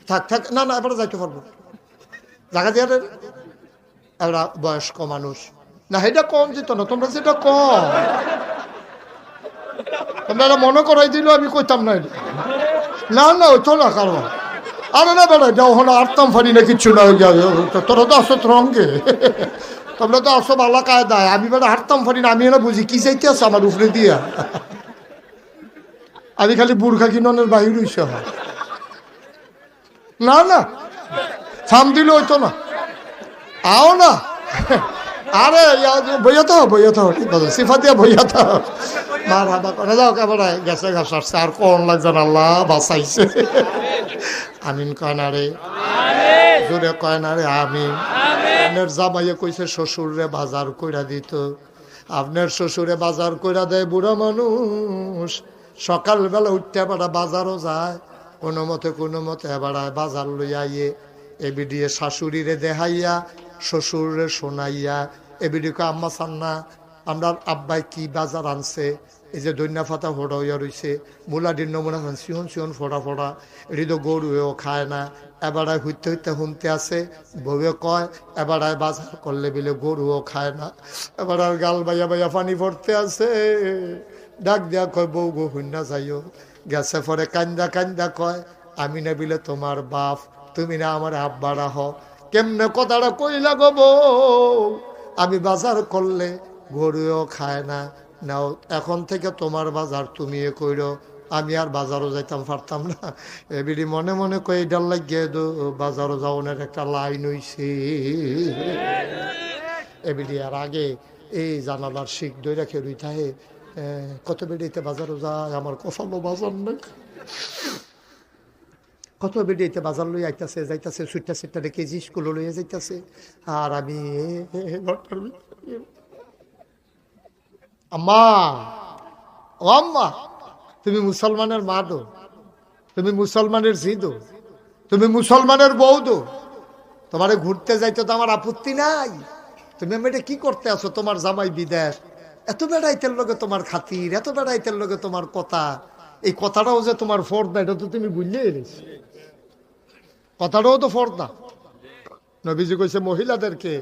থাক থাক, না না এবারে যাইতে পারবো, জায়গা দিয়ে এবার বয়স্ক মানুষ না, এটা কম যেত না, তোমরা যেটা কম তোমরা মনে করাই দিল, আমি কইতাম না এটা। না না ওই তো না কারণ আরে না বেড়া যাও হলো আটতাম ফানি না কিচ্ছু না, তোরা তো আসো রঙ্গে, তোমরা তো আসো ভালো কায়দায়, আমি বেড়া হাঁটতাম ফানি না, আমি না বুঝি কি চাইতে আছে আমার উপরে দিয়া, আমি খালি বুর্খা কিননের বাহির হইছে। না না ফার্ম দিলে হইতো না, আও না, আরে বইয়া তো ঠিক আছে, সিফা দিয়া বইয়া তো মার হাবা করে যাও, কেবল গেছে ঘাস আসছে, আর কোন লাগছে না, আল্লাহ বাঁচাইছে। আমিন কয় না রে, জোরে কয় না রে আমিন। আপনার জামাইয়ে কইছে শ্বশুরে বাজার কইরা দিত, আপনার শ্বশুরে বাজার কইরা দেয়, বুড়া মানুষ সকালবেলা উঠতে বেড়া বাজারও যায়, কোনো মতে বেড়ায় বাজার লইয়া আইয়ে এবিডিয়ে শাশুড়িরে দেখাইয়া শ্বশুরে শোনাইয়া এবিডিকে আম্মা সান্না আমরা আব্বাই কি বাজার আনছে, এই যে দৈন্যা ফাতা ফোড়া হইয়া রয়েছে, মূলা ডিন্ন মনে হয় সিহন ফোড়া এটি তো গরুয়েও খায় না, এবারায় হইতে শুনতে আছে, বউয়ে কয় এবারায় বাজার করলে বিলে গরুও খায় না, এবার আর গাল বাইয়া পানি পড়তে আছে, ডাক দিয়া কয় বউ গো হুন্না যাইও, গেছে পরে কান্দা কয় আমি না বিলে তোমার বাপ, তুমি না আমার আব্বারা হ, কেমনে কথাটা কইলা গো বউ, আমি বাজার করলে গরুও খায় না, নাও এখন থেকে তোমার বাজার তুমি কইরো, আমি আর বাজারও যাইতাম পারতাম না। এবিডি মনে মনে কই ডাল লাগিয়ে দো বাজারও যাওয়ার একটা লাইন হইছে। এবিডি আর আগে এই জানালার শিখ দই রেখে রইতাহে, কত বেডিতে বাজারও যায়, আমার কষালো বাজার নাই, কত বেডিতে বাজার লই আইতাছে যাইতাছে, সুটটা কেজি স্কুলে লইয়া যাইতাছে, আর আমি আম্মা ও আম্মা, তুমি মুসলমানের মা দো, তুমি মুসলমানের ঝি দো, তুমি মুসলমানের বউ দো, তোমারে ঘুরতে যাইতে তো আমার আপত্তি নাই, তুমি মেয়েটা কি করতে আসো, তোমার জামাই বিদেশ, এত বেড়াইতের লগে তোমার খাতির, এত বেড়াইতের লগে তোমার কথা, এই কথাটাও যে তোমার ফর্দা, এটা তো তুমি বুঝলে এনেছি, কথাটাও তো ফর্দা। নবীজি কইছে মহিলাদেরকে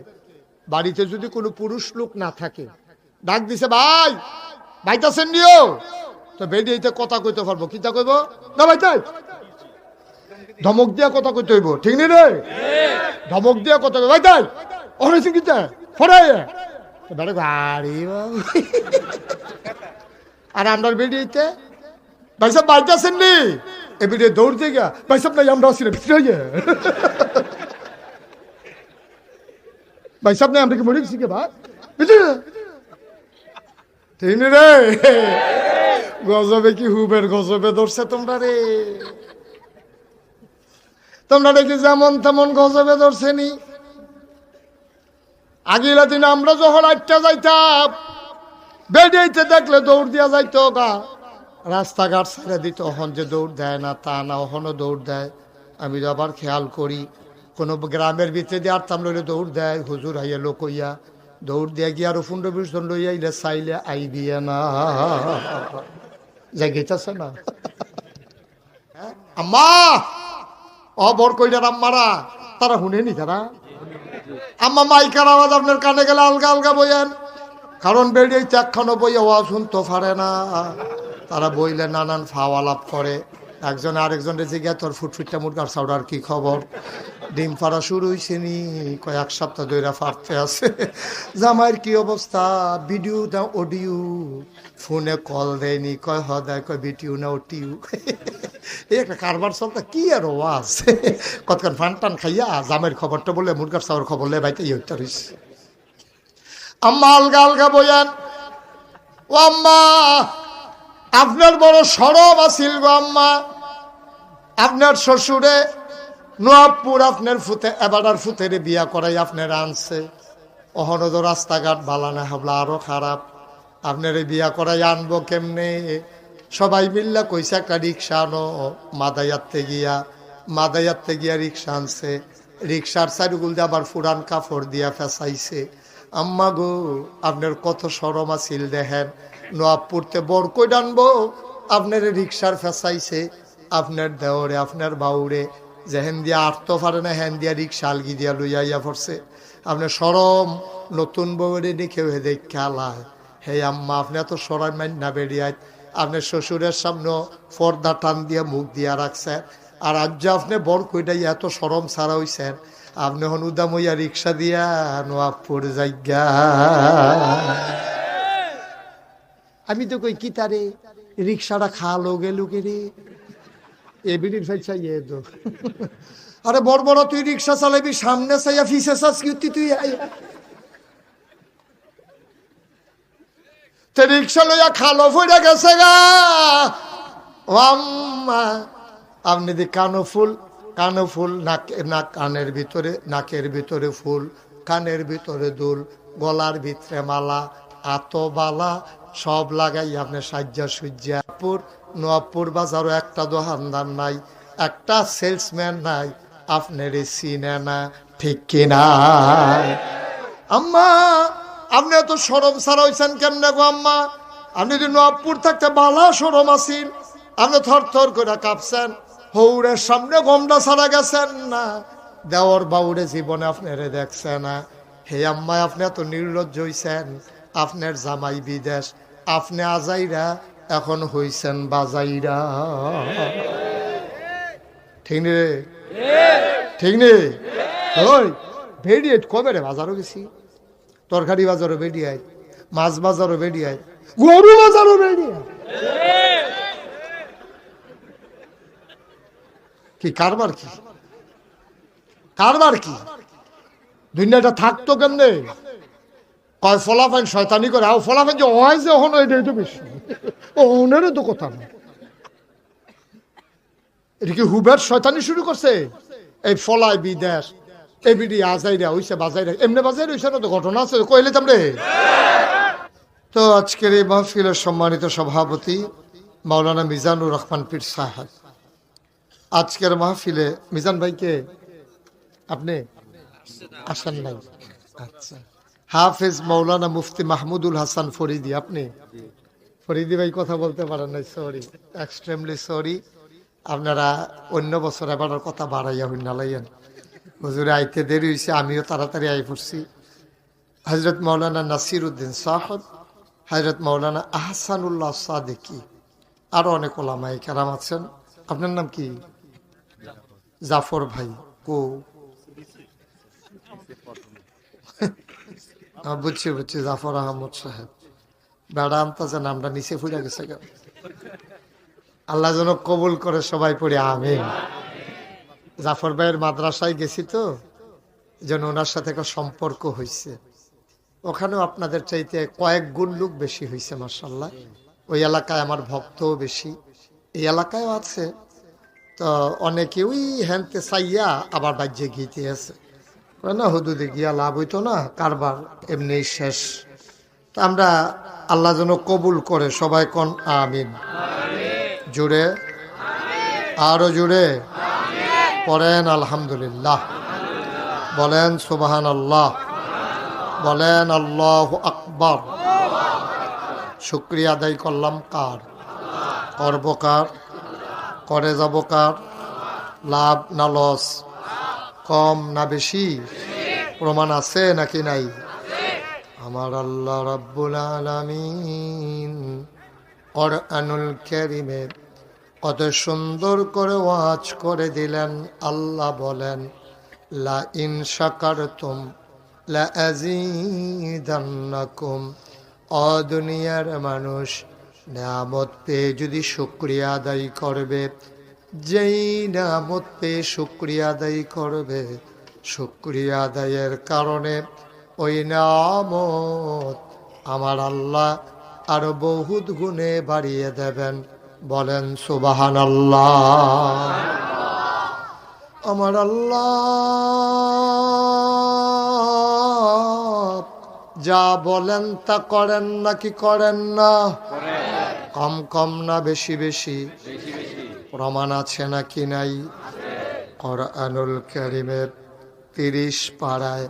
বাড়িতে যদি কোনো পুরুষ লোক না থাকে, ডাক দিছে ভাই ভাইতাছেন নিও, তো বেরিয়ে কথা কইতে পারবো, কিতা কইব না ভাইতাই, ধমক দিয়া কথা কইতে হইব, ঠিক নি রে, ধমক দিয়া কথা কইব ভাইতাই অনেক কিতা ফরাই গাড়ি, আর আমরা বেরিয়েতে ভাই সাহেব বাইতাছেন নি, এবিডে দৌড়তে গিয়া ভাই সাহেব নাই আমরা আসি না ভিতরে হইয়া, ভাই সাহেব নাই আমরা কি মরে গেছি কে ভাই ভিতরে, ঠিক রে, গজবে কি হুবের গজবে ধরছে তোমরা রে, তোমরা দেখি যেমন তেমন গজবে ধরছে নি। আগিলা দিন আমরা যখন আটটা যাইতাম, বেডিয়েতে দেখলে দৌড় দিয়া যাইতো গা, রাস্তাঘাট ছেড়ে দিত, অহন যে দৌড় দেয় না তা না, অহনও দৌড় দেয়। আমি তো আবার খেয়াল করি, কোনো গ্রামের ভিতরে দিয়ে আরতাম লইলে দৌড় দেয়, হুজুর আইয়া লোক হইয়া দৌড় দিয়ে গিয়ে আরো 15-20 জন লইয়া ইলে চাইলে আইবিয়া না, জায়গাইতেছে না। আম্মা ও বর কইলার আম্মারা তারা শুনেনি, তারা আম্মা মাইকার আওয়াজ আপনার কানে গেলে আলগা আলগা বইয়েন, কারণ বেরিয়ে একখানো বই আওয়াজ শুনতে পারে না, তারা বইলে নানান ফাওয়ালাপ করে, একজন আরেকজনের জিজ্ঞাসা তোর ফুটফুটটা মুরগার চাউডার কি খবর, ডিম ফাড়া শুরু হয়েছে নি, কয় এক সপ্তাহ ধরে ফাড়তে আছে, জামাইয়ের কি অবস্থা, ভিডিও না অডিও, ফোনে কল দেয়নি, কয় হ দেয়, কয় ভিডিও না ওটিও, এই একটা কারবার চলতে কি আর ওয়াজ, কতক্ষণ ফান টান খাইয়া জামাইয়ের খবরটা বললে মুরগার চাউর খবর বললে ভাইতে ইয়েটা রয়েছে। আম্মা আলগা আলগা বইয়ান, ও আম্মা আপনার বড় সরব আছিল গো আম্মা, আপনার শ্বশুরে নোয়াবপুর আপনার ফুতে এবার ফুতের বিয়া করাই আপনার আনছে, অহনদ রাস্তাঘাট বালানা হাবলা আরো খারাপ, আপনার বিয়া করাই আনবো কেমনে, সবাই মিল্লা কইসা একটা রিক্সা আনো, মাদায়াতে গিয়া রিক্সা আনছে, রিক্সার চারিগুল দিয়ে আবার ফুরান কাপড় দিয়া ফেসাইছে। আম্মা গো আপনার কত শরম আছিল দেখেন, নোয়াবপুরতে বর কই ডানবো আপনার রিক্সার ফেসাইছে, আপনার দেওরে আপনার বাউরে যে হেন দিয়া আটতে পারে না, হেন দিয়া রিক্সা আলগি দিয়া লইয়া পড়ছে। আপনি সরম নতুন বউরে নি কেউ হে দেখ খেলায়, হে আম্মা আপনি এত সরাই মাইন না বেরিয়ায়, আপনি শ্বশুরের সামনে পর্দা টান দিয়া মুখ দিয়া রাখছেন, আর আজ আপনি বর কইটাই এত সরম ছাড়া হইছেন, আপনি হন উদামইয়া রিক্সা দিয়া নোয়াপুর জায়গা। আমি তো কই কি তারে রিক্সাটা খালো গেলুকে রে, এবিডির ফাইল চাইয়ে তো। আরে বড় বড় তুই রিক্সা চালাবি, সামনে চাইয়া ফিসে চাস কি তুই রিক্সা লইয়া খালো ফুইরা গেছে গা। ও আম্মা আপনি দি কানো ফুল নাক কানের ভিতরে, নাকের ভিতরে ফুল, কানের ভিতরে দুল, গলার ভিতরে মালা, আতো বালা সব লাগাই আপনি সাজ্জা সুজ্জাপুর নোয়াপুর বাজারও একটা দোকানদার নাই, একটা সেলসম্যান নাই, আপনার চিনে না, ঠিক কিনা? আম্মা আপনি এত সরম ছাড়া হইছেন কেমনে গো আম্মা? আপনি যদি নোয়াপুর থাকতে বালা সরম আসিল, আপনি থর থর করে কাঁপছেন, হৌরের সামনে গমটা ছাড়া গেছেন না, দেওয়ার বাউরে জীবনে আপনারে দেখছে না। হে আম্মা আপনি এত নির্লজ্জ হইছেন, আপনার জামাই বিদেশ, আপনি আজাইরা এখন হইছেন বাজাইরা। ঠিক নে রে, ঠিক নে? ওই ভেড়িয়ে কবে রে বাজারও গেছি, তরকারি বাজারও বেরিয়ায়, মাছ বাজারও বেরিয়ায়, গরু বাজারও বেরিয়ায়। কি কারবার, কি কারবার, কি দুনিয়াটা থাকতো কেমনে? কয় ফলাফাইন শয়তানি করে, আও ফলাফাইন যে হয় যে হন এটাই তো বেশি, ওনারও তো কথা না। এটা কি হুবের শয়তানি শুরু করছে? এই ফলাই বিদেশ, এবিডি আজাইরা হইছে বাজাইরা, এমনি বাজাইরা হইছে না তো, ঘটনা আছে কইলে তামরে। তো আজকের এই মাহফিলের সম্মানিত সভাপতি মাওলানা মিজানুর রহমান পীর সাহেব, আজকের মাহফিলে মিজান ভাইকে আপনি আসেন নাই? আচ্ছা, হাফেজ মাওলানা মুফতি মাহমুদুল হাসান ফরিদি, আপনি ফরিদি ভাই কথা বলতে পারেন নাই, সরি, এক্সট্রিমলি সরি। আপনারা অন্য বছর এবার কথা বাড়াইয়া হইন নালাইয়েন, হুজুরে আইতে দেরি হয়েছে, আমিও তাড়াতাড়ি আই পড়ছি। হজরত মাওলানা নাসির উদ্দিন সাহেব, হজরত মাওলানা আহসানুল্লাহ সাদেকি, আরো অনেক ওলামায়ে কেরাম আছেন। আপনার নাম কি? জাফর ভাই। কো বুঝছি বুঝছি, জাফর আহমদ সাহেব। বেড়া আনতাছে নামটা নিচে ফুটে গেছে। আল্লাহ যেন কবুল করে, সবাই পড়ে আমিন। জাফর ভাইয়ের মাদ্রাসায় গেছি তো, যেন ওনার সাথে একটা সম্পর্ক হয়েছে। ওখানেও আপনাদের চাইতে কয়েক গুণ লোক বেশি হয়েছে মাশাআল্লাহ। ওই এলাকায় আমার ভক্তও বেশি, এই এলাকায়ও আছে। তো অনেকে ওই হ্যানতে চাইয়া আবার বাজ্যে গিতে আছে না, হুদুদে গিয়া লাভ হইতো না, কারবার এমনি শেষ। তো আমরা আল্লাহ যেন কবুল করে, সবাই কোন আমিন। জুড়ে, আরো জুড়ে পড়েন আলহামদুলিল্লাহ, বলেন সুবহানাল্লাহ, বলেন আল্লাহু আকবার। শুকরিয়া আদায় করলাম কার? করব কার? করে যাব কার? লাভ না লস? কম না বেশি? প্রমাণ আছে নাকি নাই? আমার আল্লাহ রাব্বুল আলামিন কুরআনুল কারীমে কত সুন্দর করে ওয়াজ করে দিলেন। আল্লাহ বলেন, লা ইন শাকারতুম লা আযীদান্নাকুম। ও দুনিয়ার মানুষ, নিয়ামত পেয়ে যদি শুকরিয়া আদায় করবে, যেই নিয়ামত পেয়ে শুকরিয়া আদায় করবে, শুকরিয়া আদায়ের কারণে ওই নিয়ামত আমার আল্লাহ আরো বহুত গুণে বাড়িয়ে দেবেন। বলেন সুবহানাল্লাহ। আমার আল্লাহ যা বলেন তা করেন নাকি করেন না? কম কম না বেশি বেশি? প্রমাণ আছে নাকি নাই? কুরআনুল কারীমের 30 পারায়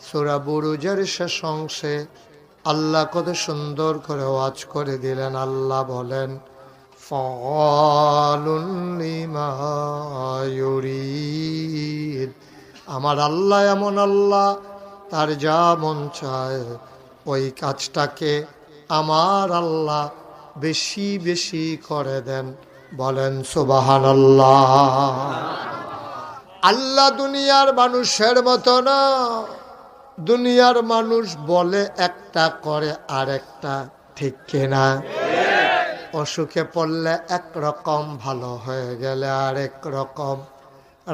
সূরা বুরুজের শেষ অংশে আল্লাহ কত সুন্দর করে ওয়াজ করে দিলেন। আল্লাহ বলেন, ফাআলুন লিমা ইউরিদ। আমার আল্লাহ এমন আল্লাহ, তার যা মন চায় ওই কাজটাকে আমার আল্লাহ বেশি বেশি করে দেন। বলেন সুবহানাল্লাহ। আল্লাহ দুনিয়ার মানুষের মতো না। দুনিয়ার মানুষ বলে একটা করে আরেকটা, ঠিক কিনা? অসুখে পড়লে একরকম, ভালো হয়ে গেলে আরেক রকম,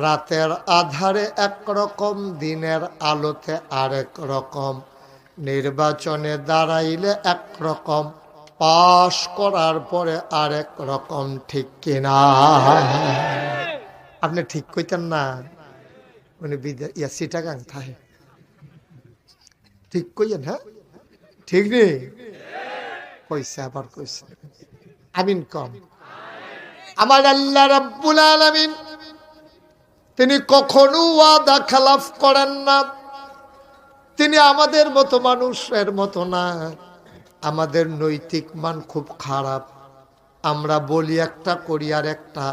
রাতের আধারে একরকম, দিনের আলোতে আরেক রকম, নির্বাচনে দাঁড়াইলে একরকম, পাশ করার পরে আরেক রকম, ঠিক কিনা? আপনি ঠিক কইতেন না, উনি সিটাগাং থাকে, ঠিক কইয়েন? হ্যাঁ ঠিক নেই কইছে, আবার কইছে আমিন কম। আমার আল্লাহ রাব্বুল আলামিন তিনি কখনো ওয়াদা খেলাফ করেন না। তিনি আমাদের মতো মানুষের মতো না। আমাদের নৈতিক মান খুব খারাপ। আমরা বলি একটা, করি আর একটা।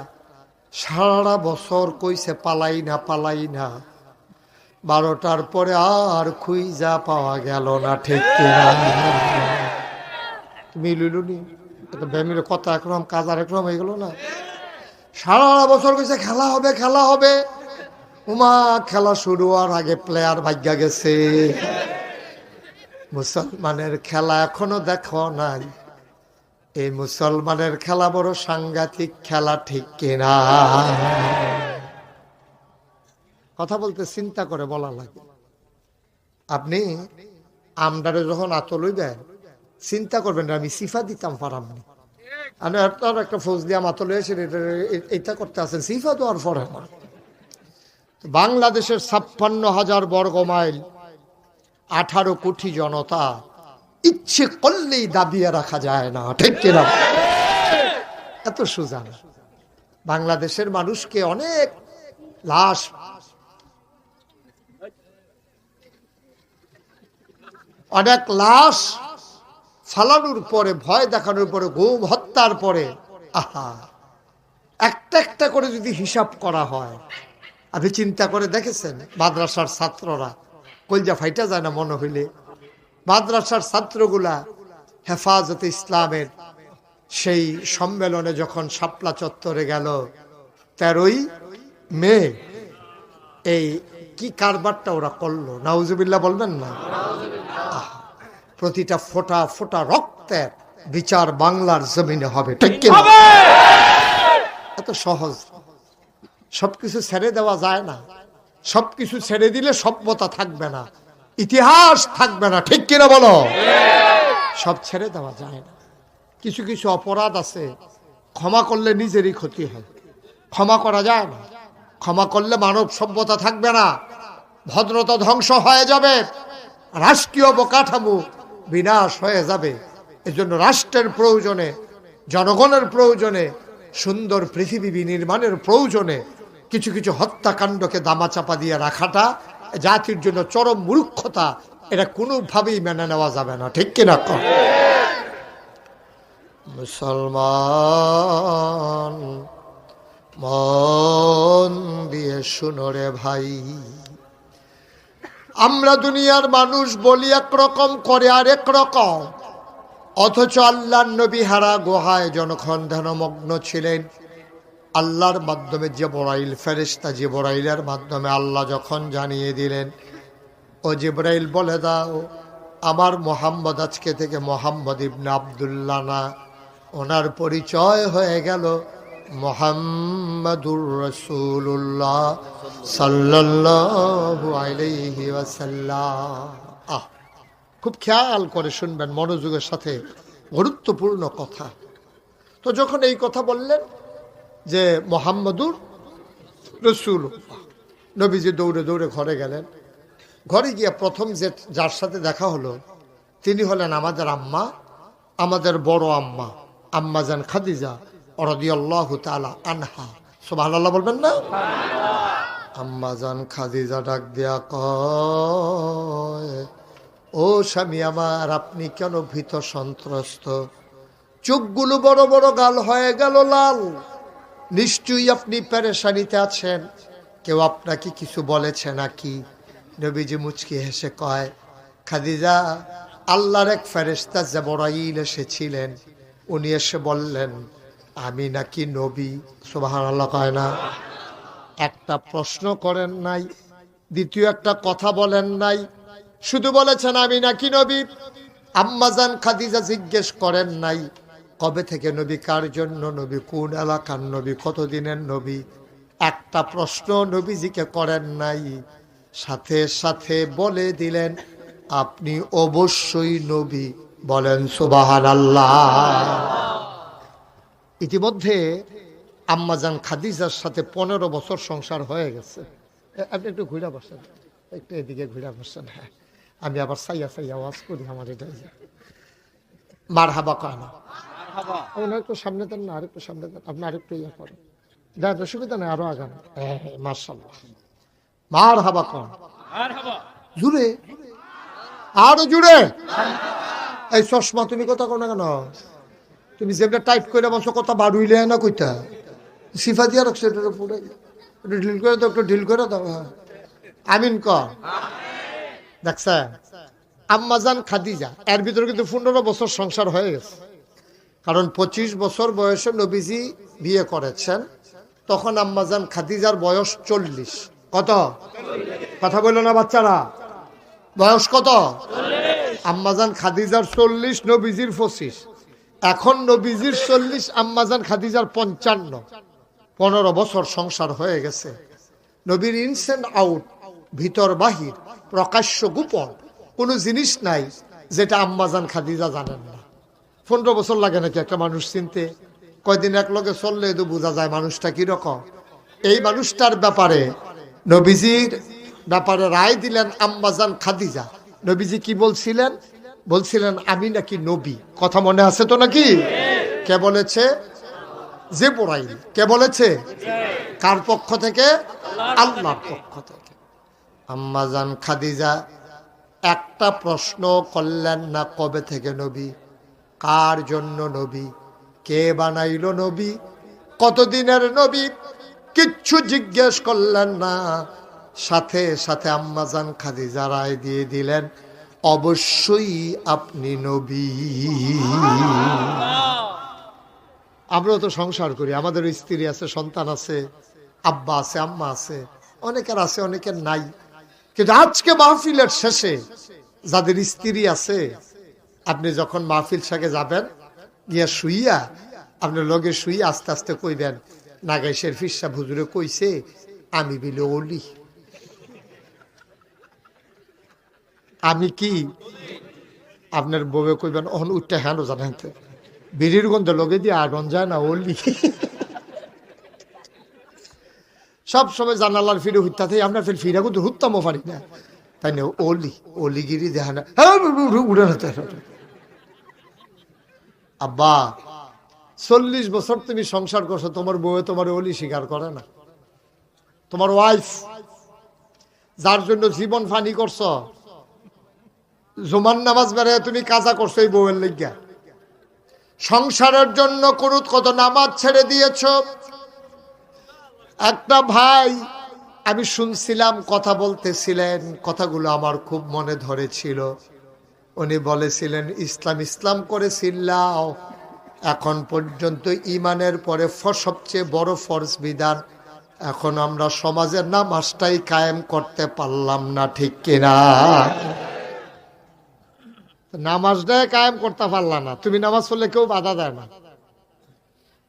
সারা বছর কইছে পালাই না, পালাই না, 12টার পরে আর খুঁজা পাওয়া গেল না, ঠিক কিনা? মিলুনি ব্যামির কথা একরকম, কাজ আর একরকম হয়ে গেল না। সারা বছর কইছে খেলা হবে, খেলা হবে। উমা খেলা শুরু হওয়ার আগে প্লেয়ার ভাগ্যা গেছে। মুসলমানের খেলা এখনো দেখো নাই। এই মুসলমানের খেলা বড় সাংঘাতিক খেলা, ঠিক কিনা? কথা বলতে চিন্তা করে বলা লাগে। আপনি আমদারে যখন আতল হইবেন, চিন্তা করবেন আমি সিফা দিতাম পারামনি। আমি একটা ফৌজ দিয়া মাতল হয়েছে, এটা করতে আছেন, সিফা দেওয়ার পরে না। বাংলাদেশের 56,000 বর্গ মাইল, 18 কোটি জনতা, ইচ্ছে করলেই দাবিয়ে রাখা যায় না, ঠিক কিনা? এত সোজা না। বাংলাদেশের মানুষকে অনেক লাশ, অনেক লাশ ফালানোর পরে, ভয় দেখানোর পরে, গুম হত্যার পরে, আহা, একটা একটা করে যদি হিসাব করা হয়, আপনি চিন্তা করে দেখেছেন? মাদ্রাসার ছাত্ররা কলজা ফাইটা যায় না মনে হইলে? মাদ্রাসার ছাত্রগুলা হেফাজতে ইসলামের সেই সম্মেলনে যখন শাপলা চত্বরে গেল, 13ই মে, এই কি কারবারটা ওরা করলো, নাউজুবিল্লাহ বলবেন না? প্রতিটা ফোঁটা ফোঁটা রক্তের বিচার বাংলার জমিনে হবে, ঠিক কি? এত সহজ। সবকিছু ছেড়ে দেওয়া যায় না। সবকিছু ছেড়ে দিলে সভ্যতা থাকবে না, ইতিহাস থাকবে না, ঠিক কিনা বলো? সব ছেড়ে দেওয়া যায় না। কিছু কিছু অপরাধ আছে, ক্ষমা করলে নিজেরই ক্ষতি হয়। ক্ষমা করা যায় না। ক্ষমা করলে মানব সভ্যতা থাকবে না, ভদ্রতা ধ্বংস হয়ে যাবে, রাষ্ট্রীয় অবকাঠামো বিনাশ হয়ে যাবে। এজন্য রাষ্ট্রের প্রয়োজনে, জনগণের প্রয়োজনে, সুন্দর পৃথিবী বিনির্মাণের প্রয়োজনে কিছু কিছু হত্যাকাণ্ডকে দামাচাপা দিয়ে রাখাটা জাতির জন্য চরম মূর্খতা। এটা কোনোভাবেই মেনে নেওয়া যাবে না, ঠিক কিনা? মুসলমান মন দিয়ে শুনো রে ভাই, আমরা দুনিয়ার মানুষ বলি একরকম, করে আরেক রকম। অথচ আল্লাহর নবী হারা গুহায় যখন ধ্যানমগ্ন ছিলেন, আল্লাহর মাধ্যমে জিবরাইল, ফেরেশতা জিবরাইলের মাধ্যমে আল্লাহ যখন জানিয়ে দিলেন, ও জিবরাইল বলে দাও আমার মোহাম্মদ আজকে থেকে মোহাম্মদ ইবনে আব্দুল্লাহ না, ওনার পরিচয় হয়ে গেল মুহাম্মাদুর রাসূলুল্লাহ সাল্লাল্লাহু আলাইহি ওয়াসাল্লাম। খুব খেয়াল করে শুনবেন, মনোযোগের সাথে, গুরুত্বপূর্ণ কথা। তো যখন এই কথা বললেন যে মুহাম্মাদুর রাসূলুল্লাহ, নবীজি দৌড়ে দৌড়ে ঘরে গেলেন। ঘরে গিয়ে প্রথম যার সাথে দেখা হলো তিনি হলেন আমাদের আম্মা, আমাদের বড় আম্মা, আম্মাজান খাদিজা রাদিয়াল্লাহু তাআলা আনহা। সুবহানাল্লাহ বলবেন না? আম্মাজান খাদিজা ডাক দিয়া কয়, ও স্বামী আমার, আপনি কেন ভীত সন্ত্রস্ত? চোখগুলো বড় বড়, গাল হয়ে গেল লাল। নিশ্চয়ই আপনি পেরেশানিতে আছেন, কেউ আপনাকে কিছু বলেছে নাকি? নবীজি মুচকি হেসে কয়, খাদিজা, আল্লাহর এক ফেরেশতা জিবরাইল এসেছিলেন, উনি এসে বললেন আমি নাকি নবী। সুবহানাল্লাহ কয় না? একটা প্রশ্ন করেন নাই, দ্বিতীয় একটা কথা বলেন নাই, শুধু বলেছেন আমি নাকি নবী। আম্মাজান খাদিজা জিজ্ঞেস করেন নাই কবে থেকে নবী, কার জন্য নবী, কোন এলাকার নবী, কতদিনের নবী। একটা প্রশ্ন নবীজিকে করেন নাই, সাথে সাথে বলে দিলেন আপনি অবশ্যই নবী। বলেন সুবহানাল্লাহ। ইতিমধ্যে আম্মাজান খাদিজার সাথে 15 বছর সংসার হয়ে গেছে। আপনি একটু ঘুরে বসেন, একটু এদিকে ঘুরে বসেন। হ্যাঁ, আমি আবার সাইয়া সাইয়া আওয়াজ করি, আমার এটা মারহাবা কয় না। একটু সামনে দেন না, আরেকটু সামনে দেন, আপনি আরেকটু ইয়ে করেন, দেখ অসুবিধা নেই, আরো আগান। মাশাআল্লাহ, মারহাবা কন, জুড়ে আরো জুড়ে। এই চশমা তুমি কথা কো না কেন? তুমি যেটা টাইপ করে বলছো কথা বাড়ুইলে না কইতা, সিফা দিয়া রাখছো, এটা পুরো একটু ঢিল করে দাও, একটু ঢিল করে দাও। হ্যাঁ, আমিন ক। দেখছ আম্মাজান খাদিজা, এর ভিতরে কিন্তু 15 বছর সংসার হয়ে গেছে। কারণ 25 বছর বয়সে নবীজি বিয়ে করেছেন, তখন আম্মাজান খাদিজার বয়স 40। কত? কথা বললো না বাচ্চারা, বয়স কত? আম্মাজান খাদিজার 40, নবীজির 25। এখন নবীজির 40, আম্মাজান খাদিজার 55। 15 বছর সংসার হয়ে গেছে। নবীর ইনস এন্ড আউট, ভিতর বাহির, প্রকাশ্য গোপন কোনো জিনিস নাই যেটা আম্মাজান খাদিজা জানেন না। 15 বছর লাগে নাকি একটা মানুষ চিনতে? কয়দিন এক লগে চললে তো বোঝা যায় মানুষটা কিরকম। এই মানুষটার ব্যাপারে নবীজির ব্যাপারে রায় দিলেন আম্মাজান খাদিজা। নবীজি কি বলছিলেন? বলছিলেন আমি নাকি নবী। কথা মনে আছে তো নাকি? কে বলেছে? জিবরাইল। কে বলেছে? কার পক্ষ থেকে? আল্লাহর পক্ষ থেকে। আম্মাজান খাদিজা একটা প্রশ্ন করলেন না, কবে থেকে নবী, কার জন্য নবী, কে বানাইলো নবী, কতদিনের নবী, কিচ্ছু জিজ্ঞেস করলেন না। সাথে সাথে আম্মাজান খাদিজা রায় দিয়ে দিলেন অবশ্যই আপনি নবী। আমরাও তো সংসার করি, আমাদের স্ত্রী আছে, সন্তান আছে, আব্বা আছে, আম্মা আছে, অনেকের আছে, অনেকের নাই। কিন্তু আজকে মাহফিলের শেষে যাদের স্ত্রী আছে, আপনি যখন মাহফিল সাথে যাবেন, গিয়া শুইয়া আপনার লগে শুইয়া আস্তে আস্তে কইবেন, নাগাইশের ফিরসা হুজুরে কইছে আমি বিলে অলি। আমি কি? আপনার বউয়ে কইবেন ওহন উঠতে হ্যাঁ জানেন তো, বিড়ির গন্ধ লগে দিয়ে আগুন যায় না, অলি। সব সময় জানালার ফিরে হুত্তাতে আমরা ফির ফিরা কিন্তু হুত্তামও পারি না, তাই না? অলি, অলিগিরি দেখা না, উড়ে না। আব্বা 40 বছর তুমি সংসার করছো, তোমার বউয়ে তোমার অলি স্বীকার করে না। তোমার ওয়াইফ যার জন্য জীবন ফানি করছো, জুমার নামাজ বেড়ে তুমি কাজা করছো এই বউয়ের লেগা, সংসারের জন্য কত নামাজ ছেড়ে দিয়েছ। একটা ভাই আমি শুনছিলাম কথা বলতেছিলেন, কথাগুলো আমার খুব মনে ধরেছিল। উনি বলেছিলেন ইসলাম ইসলাম করে চিল্লাও, এখন পর্যন্ত ইমানের পরে সবচেয়ে বড় ফরজ বিধান, এখন আমরা সমাজের নামাজটাই কায়েম করতে পারলাম না, ঠিক কিনা? নামাজটাই কায়েম করতে পারলাম না, তুমি নামাজ পড়লে কেউ বাধা দেয় না,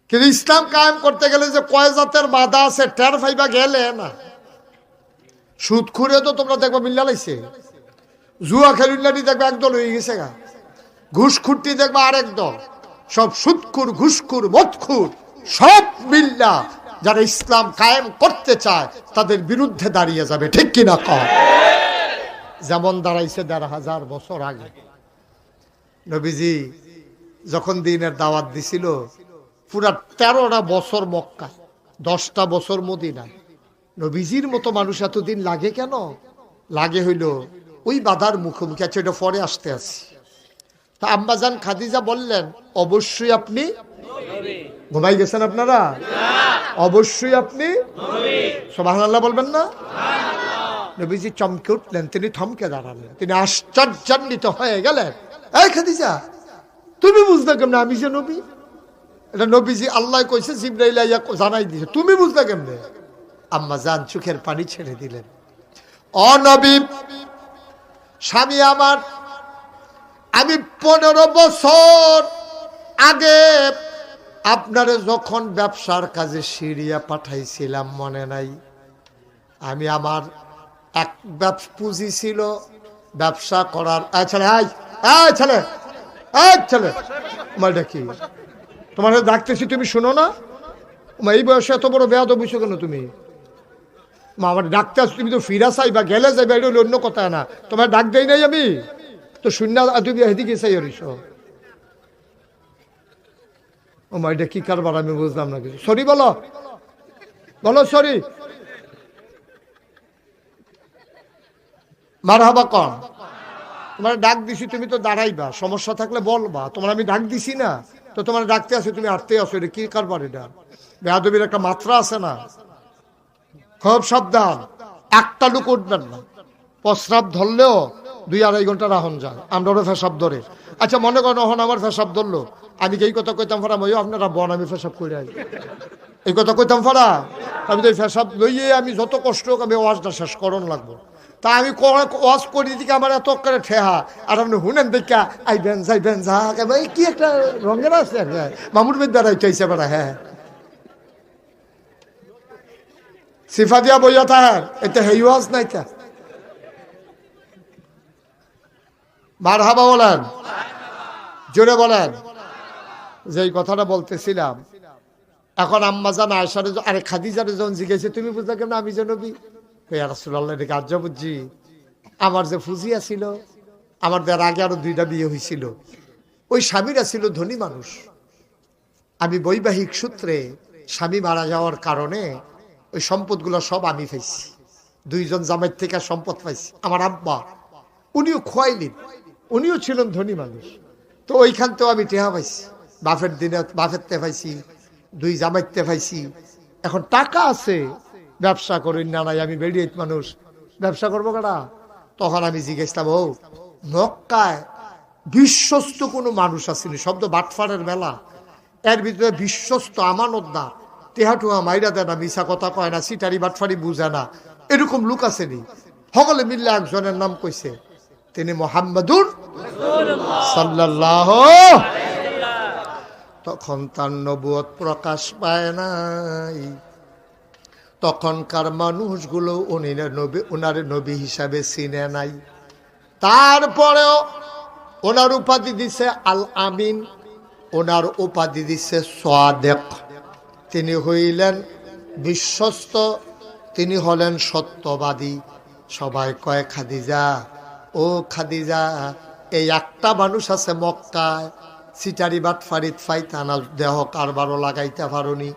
কিন্তু ইসলাম কায়েম করতে গেলে যে কয় জাতের বাধা আছে টের ফাইবা গেলে না। সুদ খুঁড়ে তো তোমরা দেখবা মিল্লা লাইছে, জুয়া খেলুল্লাটি দেখবা একদল হয়ে গেছে গা, ঘুষ খুঁড়টি দেখবা আরেক দল, সব সুদখুর, ঘুষখুর, মদখুর সব মিল্লা যারা ইসলাম কায়েম করতে চায় তাদের বিরুদ্ধে দাঁড়িয়ে যাবে, ঠিক কিনা কম? যেমন দাঁড়াইছে 1500 বছর আগে। নবীজি যখন দিনের দাওয়াত দিছিল, পুরা 13টা বছর মক্কা, 10টা বছর মদিনায়। নবীজির মতো মানুষ এতদিন লাগে কেন? লাগে হইল ওই বাধার মুখোমুখি আছে, এটা পরে আসতে আসি। তা আম্মাজান খাদিজা বললেন, অবশ্যই আপনি ঘুমাই গেছেন আপনারা? অবশ্যই আপনি সুবহানাল্লাহ বলবেন না? নবীজি চমকে উঠলেন, তিনি থমকে দাঁড়ালেন, তিনি আশ্চর্যান্বিত হয়ে গেলেন। এই খাদিজা, তুমি বুঝলে কেমনে আমি যে নবী? এটা নবীজি আল্লাহ কইছে, জিবরাইল আইয়া জানাই দিয়েছে, তুমি বুঝলে কেমনে? আম্মাজান চোখের পানি ছেড়ে দিলেন। ও নবী, স্বামী আমার, আমি 15 বছর আগে আপনারে যখন ব্যবসার কাজে সিরিয়া পাঠাইছিলাম মনে নাই? আমি আমার এক পুঁজি ছিল ব্যবসা করার। ছেলে ছেলে ছেলে, তোমারটা কি? তোমার ডাকতেছি, তুমি শুনো না? এই বয়সে এত বড় বেয়াদব হইছো কেন তুমি? আমার ডাকতে আস, তুমি তো ফিরা চাইবা, গেলে যাইবা, এটা হলো অন্য কথা না। তোমার ডাক দেই নাই আমি তো শূন্য, তুমি এদিকে চাই হরিস। ও মা, এটা কি কারবার আমি বুঝলাম না কিছু। সরি বলো, বলো সরি। মারহাবা কর। তোমার ডাক দিছি, তুমি তো দাঁড়াইবা, সমস্যা থাকলে বলবা। তোমার আমি ডাক দিছি না, তো তোমার ডাকতে আসে, তুমি আটতে আসো, এটা কি কারবার? এটা বেয়াদবির একটা মাত্রা আছে না? খুব সাবধান, একটা লোক উঠবেন না। প্রস্রাব ধরলেও 2-2.5 ঘন্টা রাহন যায়, আমরা ওরা ফেসাব ধরে। আচ্ছা মনে করেন ওখানে আমার ফেসাব ধরলো, আমি এই কথা কইতাম ফারা, আপনারা বন আমি ফেসাব করে আই, এই কথা কইতাম ফারা। আমি তো এই ফেসাব লইয়ে আমি যত কষ্ট হোক আমি ওয়াজটা শেষ করণ লাগবো। তা আমি ওয়াজ করি দিকে আমার এত করে ঠেহা, আর আপনি হুনেন দেখা আইবেন যাইবেন যা কি একটা রঙের আছে। মামুর বিদ্যার আইতেছে বেড়া। হ্যাঁ, সিফা দিয়া বইয়া তাহার এটা হেই ওয়াজ নাই তা। মারহাবা বলেন, জোরে বলেন। যেই কথাটা বলতেছিলাম, এখন আম্মাজান আয়েশারে আরে খাদিজারে যখন জিজ্ঞেসে, তুমি বুঝলে কেন আমি যে নবী? ইয়া রাসূলুল্লাহ, এটা আজ বুঝছি। আমার যে ফুজিয়া ছিল, আমার দেওয়ার আগে আরো 2টা বিয়ে হয়েছিল, ওই স্বামীরা ছিল ধনী মানুষ। আমি বৈবাহিক সূত্রে স্বামী মারা যাওয়ার কারণে ওই সম্পদগুলো সব আমি পাইছি। 2জন জামাইয়ের থেকে সম্পদ পাইছি। আমার আব্বা, উনিও খোয়াইলেন, উনিও ছিলেন ধনী মানুষ, তো ওইখান থেকেও আমি টেহা পাইছি। বাপের দিনে বাপের তে পাইছি, 2 জামাইতে পাইছি। এখন টাকা আছে, ব্যবসা করি না নাই, আমি বেরিয়ে মানুষ, ব্যবসা করবো কারা? তখন আমি জিজ্ঞেসলাম, ও মক্কায় বিশ্বস্ত কোনো মানুষ আসেনি? শব্দ বাটফারের মেলা, এর ভিতরে বিশ্বস্ত আমানতদার, টেহাটুয়া মাইরা দেয় না, মিশা কথা কয় না, সিটারি বাটফারি বুঝে না, এরকম লোক আসেনি? সকলে মিললে একজনের নাম কইছে, তিনি মুহাম্মাদুর সাল্লাল্লাহু। তখন তার নবুয়ত প্রকাশ পায় নাই। তখনকার মানুষগুলো ওনার নবী হিসাবে চিনে নাই। তারপরেও ওনার উপাধি দিছে আল আমিন, ওনার উপাধি দিছে সাদেক। তিনি হইলেন বিশ্বস্ত, তিনি হলেন সত্যবাদী। সবাই কয়, খাদিজা, ও খাদিজা, এই একটা মানুষ আছে মক্কায়, সিটারি বাট ফারিদ ফাইতানা দেহ কারবারও লাগাইতে পারুনি।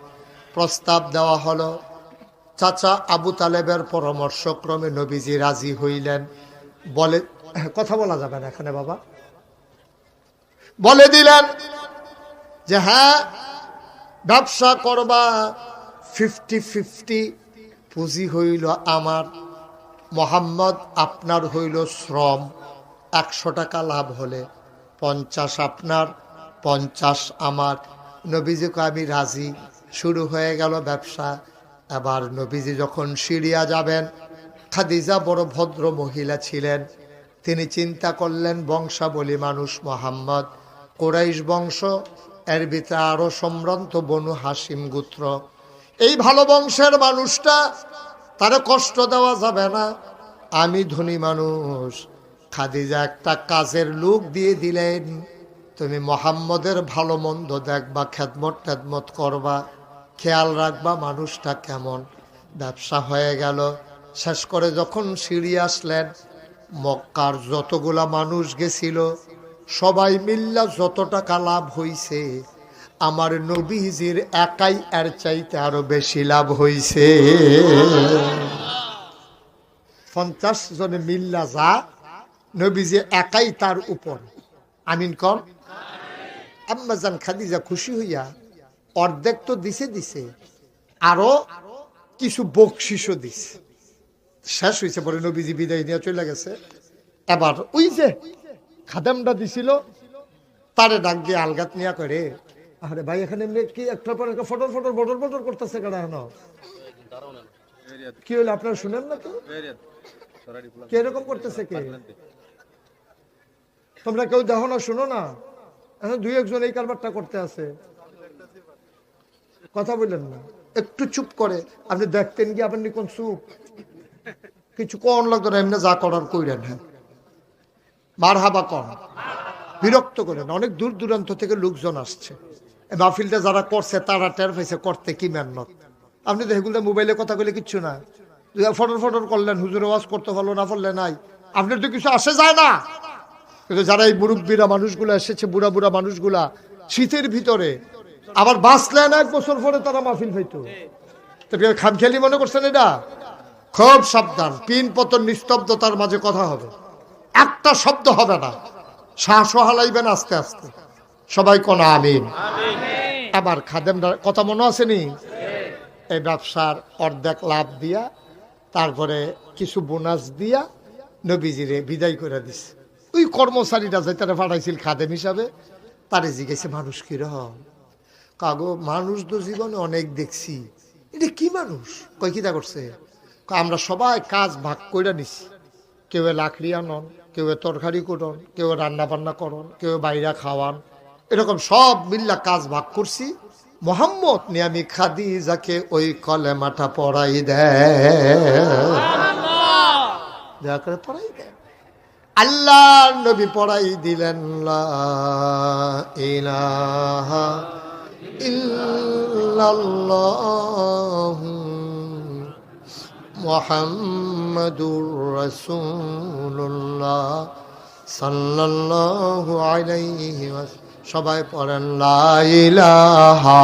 প্রস্তাব দেওয়া হলো। চাচা আবু তালেবের পরামর্শক্রমে নবীজি রাজি হইলেন। বলে, কথা বলা যাবে না এখানে বাবা, বলে দিলেন যে হ্যাঁ ব্যবসা করবা, 50-50 পুঁজি হইল আমার, মোহাম্মদ আপনার হইল শ্রম, 100 টাকা লাভ হলে 50 আপনার, 50 আমার। নবীজিকে আমি রাজি। শুরু হয়ে গেল ব্যবসা। এবার নবীজি যখন সিরিয়া যাবেন, খাদিজা বড় ভদ্র মহিলা ছিলেন, তিনি চিন্তা করলেন বংশাবলী মানুষ মোহাম্মদ, কুরাইশ বংশ, এর ভিতরে আরো সম্ভ্রান্ত বনু হাসিম গোত্র, এই ভালো বংশের মানুষটা, তারে কষ্ট দেওয়া যাবে না। আমি ধনী মানুষ। খাদিজা একটা কাজের লোক দিয়ে দিলেন, তুমি মোহাম্মদের ভালো মন্দ দেখবা, খেদমত করবা, খেয়াল রাখবা মানুষটা কেমন। ব্যবসা হয়ে গেল। শেষ করে যখন সিরিয়া আসলেন, মক্কার যতগুলা মানুষ গেছিল সবাই মিল্লা যত টাকা লাভ হইছে, আমার নবীজির একাই এর চাইতে আরো বেশি লাভ হইছে। 50 জনে মিল্লা যা, নবীজি একাই তার উপর আমিন কর। আম্মাজান খাদিজা খুশি হইয়া অর্ধেক তো দিছে আরো কিছু বকশিসও দিছে। শেষ হয়েছে, পরে নবীজি বিদায় নিয়ে চলে গেছে। এবার ওই যে খাদেমটা দিছিল তারে ডাক দিয়ে আলগাত নিয়া করে, আরে ভাই এখানে এমনি কি একটার পর একটা ফটর ফটর বটর বটর করতেছে কেন? কি হলো আপনারা শুনেন না? তো কে এরকম করতেছে? কে তোমরা কেউ দেখো না, শুনো না? এখন দুই একজন এই কারবারটা করতে আছে, কথা বললেন না, একটু চুপ করে। আপনি দেখতেন কি আপনি কোন চুপ? কিছু কোন লাগতো না, এমনি যা করার কইরেন। হ্যাঁ, মার হাবা কন, বিরক্ত করেন। অনেক দূর দূরান্ত থেকে লোকজন আসছে, মাহফিলটা যারা করছে তারা টের পাইছে করতে কি মেহনত। আপনি তো এগুলো মোবাইলে কথা বলে কিচ্ছু না, ফটর ফটর করলেন, হুজুর ওয়াজ করতে হলো না, পড়লে নাই, আপনার তো কিছু আসে যায় না। কিন্তু যারা এই মুরব্বীরা মানুষগুলা এসেছে, বুড়া বুড়া মানুষগুলা শীতের ভিতরে আবার বাঁচলেন 1 বছর পরে তারা মাহফিল পাইতো, খামখেয়ালি মনে করছেন? এটা খুব সাবধান। পিন পতন নিস্তব্ধতার মাঝে কথা হবে, একটা শব্দ হবে না, শ্বাস হালাইবেন আস্তে আস্তে। সবাই কোন আমিন। আবার খাদেমরা কথা মনে আসেনি? এই ব্যবসার অর্ধেক লাভ দিয়া তারপরে কিছু বোনাস দিয়া নবীজিরে বিদায় করে দিছে। ওই কর্মচারীরা যে তারা পাঠাইছিল খাদেম হিসাবে, তারে জিজ্ঞেসে মানুষ কিরকম? কাগো মানুষ তো জীবনে অনেক দেখছি, এটা কি মানুষ? কয় কিতা করছে? আমরা সবাই কাজ ভাগ করে নিছি, কেউ লাকড়ি আনন, কেউ তরকারি করন, কেউ রান্না বান্না করন, কেউ বাইরা খাওয়ান, এরকম সব মিল্লা কাজ ভাগ করছি। মোহাম্মদ নিয়ামি খাদিজাকে ওই কলেমাটা পড়াই দেয়া করে পড়াই দেয়। আল্লাহ নবী পড়াই দিলেন লা ইলাহা ইল্লাল্লাহু মুহাম্মাদুর রাসূলুল্লাহ সাল্লাল্লাহু আলাইহি ওয়াসাল্লাম। সবাই পড়েন লা ইলাহা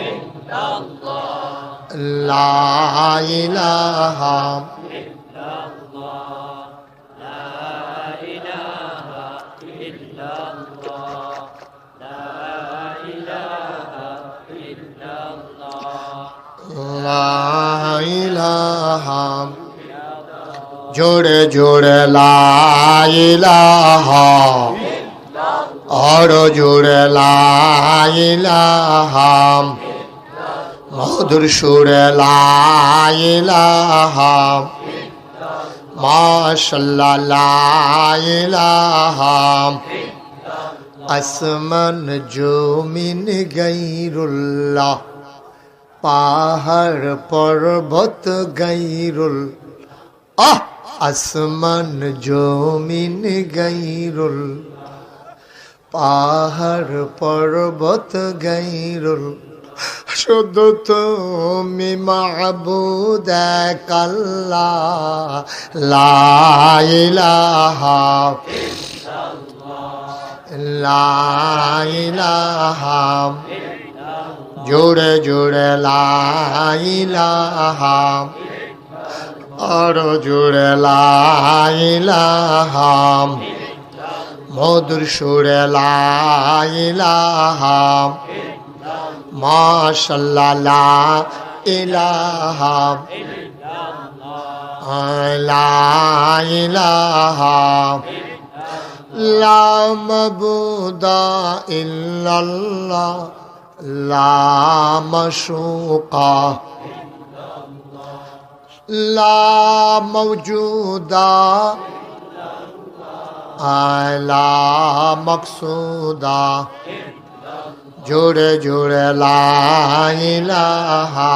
ইল্লাল্লাহ, লা ইলাহা ইল্লাল্লাহ, লা ইলাহা ইল্লাল্লাহ, লা ইলাহা ইল্লাল্লাহ, লা ইলাহা। জোরে জোরে লা ইলাহা, আর জোরে লা ইলাহা, মধুর সুরে লা ইলাহা, মাশাআল্লাহ লা ইলাহা। আসমান জমিন গায়রুল্লাহ, পাহাড় পর্বত গায়রুল, আসমান জমিন গায়রুল, পাহাড় পর্বত গায়রুল, শুধু তুমি মাবুদ এক আল্লাহ, লা ইলাহা লা ইলাহা। জোরে জোরে লা ইলাহা, আর জোরে লা ইলাহা, মধুর সুরে লা ইলাহা, মাশাআল্লাহ লা ইলাহা লা ইলাহা, লা মাবুদা ইল্লাল্লাহ, লা মাশুকা, লা মাওজুদা, লা মাকসুদা। জোরে জোরে লা ইলাহা,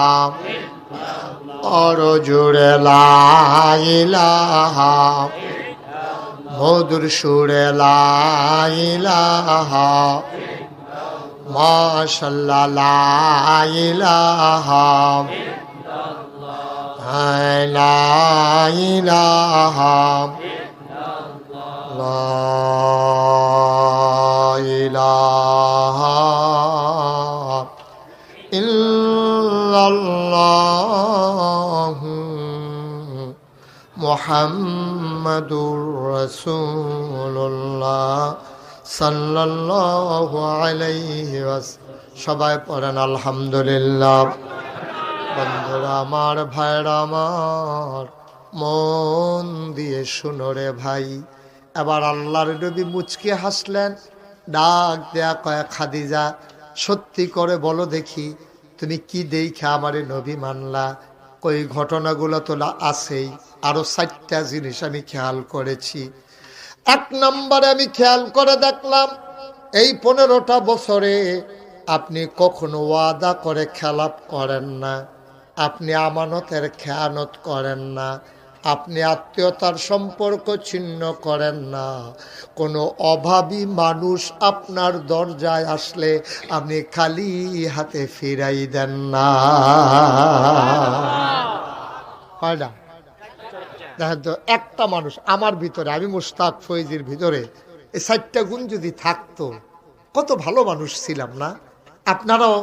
আর জোরে লা ইলাহা, মধুর সুরে লা ইলাহা, মাশাআল্লাহ লা ইলাহা লা ইলাহা লা ইলাহা ইল্লাল্লাহু মুহাম্মাদুর রাসূলুল্লাহ সাল্লাল্লাহু আলাইহি ওয়াসাল্লাম। সবাই পড়েন আলহামদুলিল্লাহ। বন্ধুরা আমার, ভাইরা আমার, মন দিয়ে শুনো রে ভাই। এবার আল্লাহর নবী মুচকে হাসলেন, ডাক দেয়া কয়, খাদিজা সত্যি করে বলো দেখি, তুমি কি দেখে আমারে নবী মানলা? কই ঘটনাগুলো তো আছেই, আরো 4টা জিনিস আমি খেয়াল করেছি। 1 নম্বরে আমি খেয়াল করে দেখলাম, এই 15টা বছরে আপনি কখনো ওয়াদা করে খেলাপ করেন না, আপনি আমানতের খেয়ানত করেন না, আপনি আত্মীয়তার সম্পর্ক ছিন্ন করেন না। কোনো অভাবী মানুষ আপনার দরজায় আসলে আপনি খালি হাতে ফিরাই দেন না। হয় না? দেখেন তো, একটা মানুষ আমার ভিতরে, আমি মুশতাক ফৈজির ভিতরে এই 4টা গুণ যদি থাকতো, কত ভালো মানুষ ছিলাম না? আপনারাও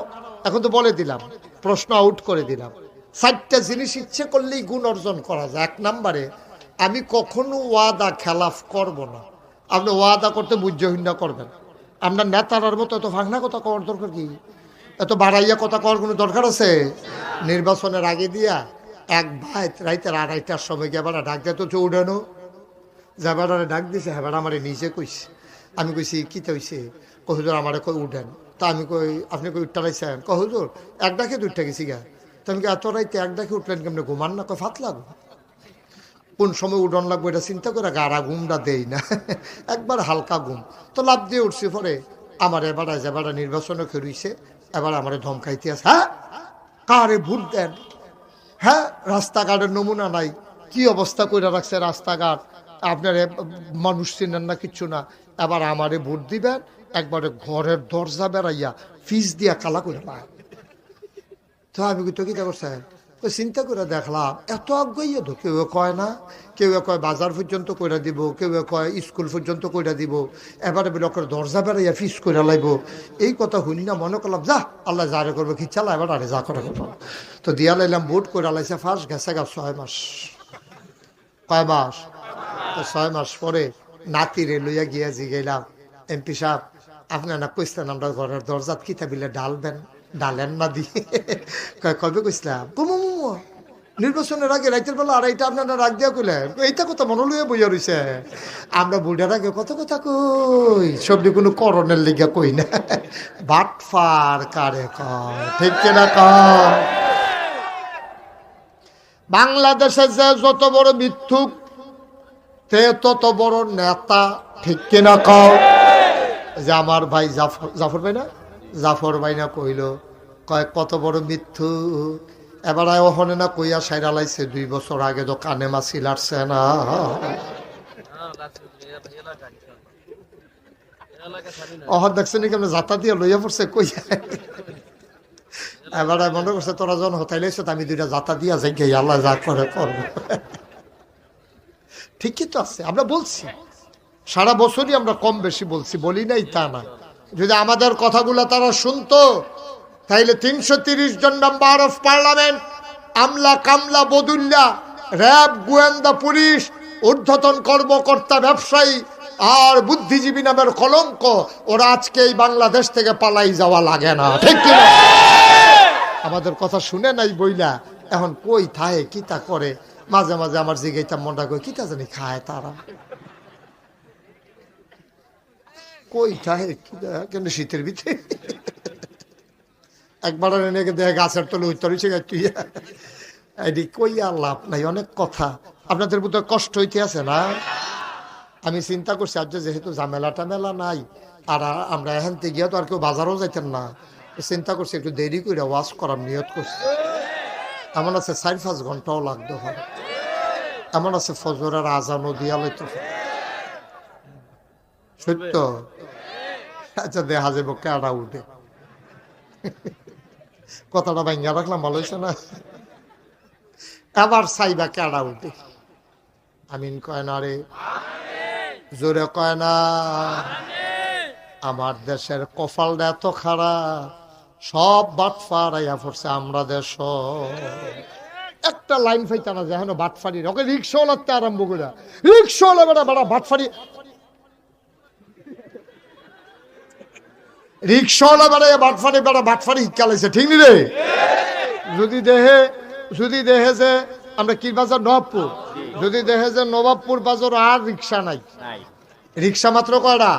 এখন তো বলে দিলাম, প্রশ্ন আউট করে দিলাম। 4টা জিনিস ইচ্ছে করলেই গুণ অর্জন করা যায়। 1 নম্বরে, আমি কখনো ওয়াদা খেলাফ করব না। আপনি ওয়াদা করতে বুঝহীন করবেন। আপনার নেতারার মতো এত ভাঙনা কথা কওয়ার দরকার কি? এত বাড়াইয়া কথা কওয়ার কোনো দরকার আছে? নির্বাচনের আগে দিয়া এক ভাই রাইতের 2:30টার সময় গিয়ে বেড়া ডাক দেয়, তো চৌড়ানো যা বেড়ারে ডাক দিছে, হ্যাঁ বেড়া আমারে নিজে কইছে। আমি কইছি কিতে হইছে? কহুজুর আমারে কই উঠেন। তা আমি কই আপনি কই উঠটা রাইছেন? কহুজুর 1 ডাকে 2টা গেছি গা। তো আমি এত রাইতে 1 ডাকে উঠলেন কেমনে? ঘুমান না? কই ফাত লাগবো। কোন সময় উডন লাগবো এটা চিন্তা করে গাড়া ঘুমটা দেই না, একবার হালকা ঘুম। তো লাভ দিয়ে উঠছি, পরে আমার এবার যেবার নির্বাচনে খেরুইছে, এবার আমারে ধমকাইতে আছে, হ্যাঁ কারে ভোট দেন? হ্যাঁ, রাস্তাঘাটের নমুনা নাই, কি অবস্থা করে রাখছে রাস্তাঘাট, আপনার মানুষ চিনেন না, কিচ্ছু না, এবার আমারে ভোট দিবেন। একবারে ঘরের দরজা বেড়াইয়া ফিস দিয়া কালা করে পায়। তো আমি তো কিতা করছে, তো চিন্তা করে দেখলাম এত আগাইয়া তো কেউ কয় না, কেউ কয় বাজার পর্যন্ত কইরা দিব, কেউ কয় স্কুল পর্যন্ত কইরা দিব, এবারে লোকের দরজা বেড়াইয়া ফিস করে লাইব। এই কথা শুনি না, মনে করলাম যা আল্লাহ যারে করবো কি চালা, এবার আরে যা করে করবো। তো দিয়া লাইলাম, ভোট করে লাইছে, ফার্স্ট গেছে গা 6 মাস। কয় মাস? তো 6 মাস পরে নাতিরে লইয়া গিয়া জিগাইলাম, এমপি সাহেব আপনার না কইসলেন আমরা ঘরের দরজাত কিতা বিলে ডালবেন, ডালেন না দিয়ে কবে কইসলাম? নির্বাচনের আগে রাইতের বেলা 2:30 আপনারা রাখ দিয়া কইলেন, এইটা কথা মনে লইয়া বইয়া রইছে। আমরা বুড়ার আগে কত কথা কই, সবজি কোনো করণের লিগা কই না। বাটফার কারে কয়, ঠিক কিনা কয়? বাংলাদেশে যে যত বড় মিথ্যুক, তে তত বড় নেতা, ঠিক কিনা কয়? যে আমার ভাই জাফর ভাই না, জাফর ভাই না কইল, কয় কত বড় মিথ্যু। এবার ওখানে না কইয়া সাইরা লাইছে 2 বছর আগে তো কানে মাছি লাড়ছে না। অহন দেখছে নি কেমন যাতা দিয়ে লইয়া পড়ছে কইয়া। এবার মনে করছে তোরা যখন হতাইলেছ আমি 2টা যাতা দিয়া যাই গে, আল্লাহ যা করে করবো। ঠিকই তো আছে, আমরা বলছি সারা বছরই, আমরা কম বেশি বলছি, বলি নাই তা না। যদি আমাদের কথাগুলো তারা শুনতো, তাইলে 330 জন মেম্বার অফ পার্লামেন্ট, আমলা কামলা বদুল্লা, র্যাব, গোয়েন্দা পুলিশ, ঊর্ধ্বতন কর্মকর্তা, ব্যবসায়ী আর বুদ্ধিজীবী নামের কলঙ্ক, ওরা আজকে এই বাংলাদেশ থেকে পালাই যাওয়া লাগে না, ঠিক কিনা? আমাদের কথা শুনে নাই বইলা এখন কই থায় কিতা করে, মাঝে মাঝে আমার জিগাইতাম মনটা কই কিতা জানি খায় তারা, কই থায় কেন শীতের ভিতরে একবার এনে দেয় গাছের তলে উত্তরিছে তুই, এটি কইয়া লাভ নাই। অনেক কথা আপনাদের মধ্যে কষ্ট হইতে আছে না। আমি চিন্তা করছি আজ যেহেতু ঝামেলা টামেলা নাই, আর আমরা এখান থেকে গিয়ে তো আর কেউ বাজারও যাইতেন না, চিন্তা করছি একটু দেরি করে ওয়াশ করার নিয়ত করছি। এমন আছে 4-5 ঘন্টাও লাগতো হয়, এমন আছে ফজরের আজানও দিয়া লইতো, সত্য। আচ্ছা দেখা যাবো কেডা উঠে, কথাটা ভাঙ্গা রাখলাম, ভালো হয়েছে না? এবার চাইবা কেডা উঠে, আমিন কয় না রে, জোরে কয় না। আমার দেশের কপালটা এত খারাপ, সব বাটফার আইয়া পড়ছে আমরা দেশ। একটা লাইন ফাইতা না যেন বাটফারি, ওকে রিক্সাওয়ালাতে আরম্ভ করে, রিক্সাওয়ালা বেড়া বেড়া বাটফারি। রিক্সাওয়ালা বেড়ায় বাটফারি শিক্ষালাইছে, ঠিক নি রে? যদি দেহে যে আমরা কি বাজার নবাবপুর, যদি দেখে যে নবাবপুর বাজার আর রিক্সা নাই, রিক্সা মাত্র কয়টা?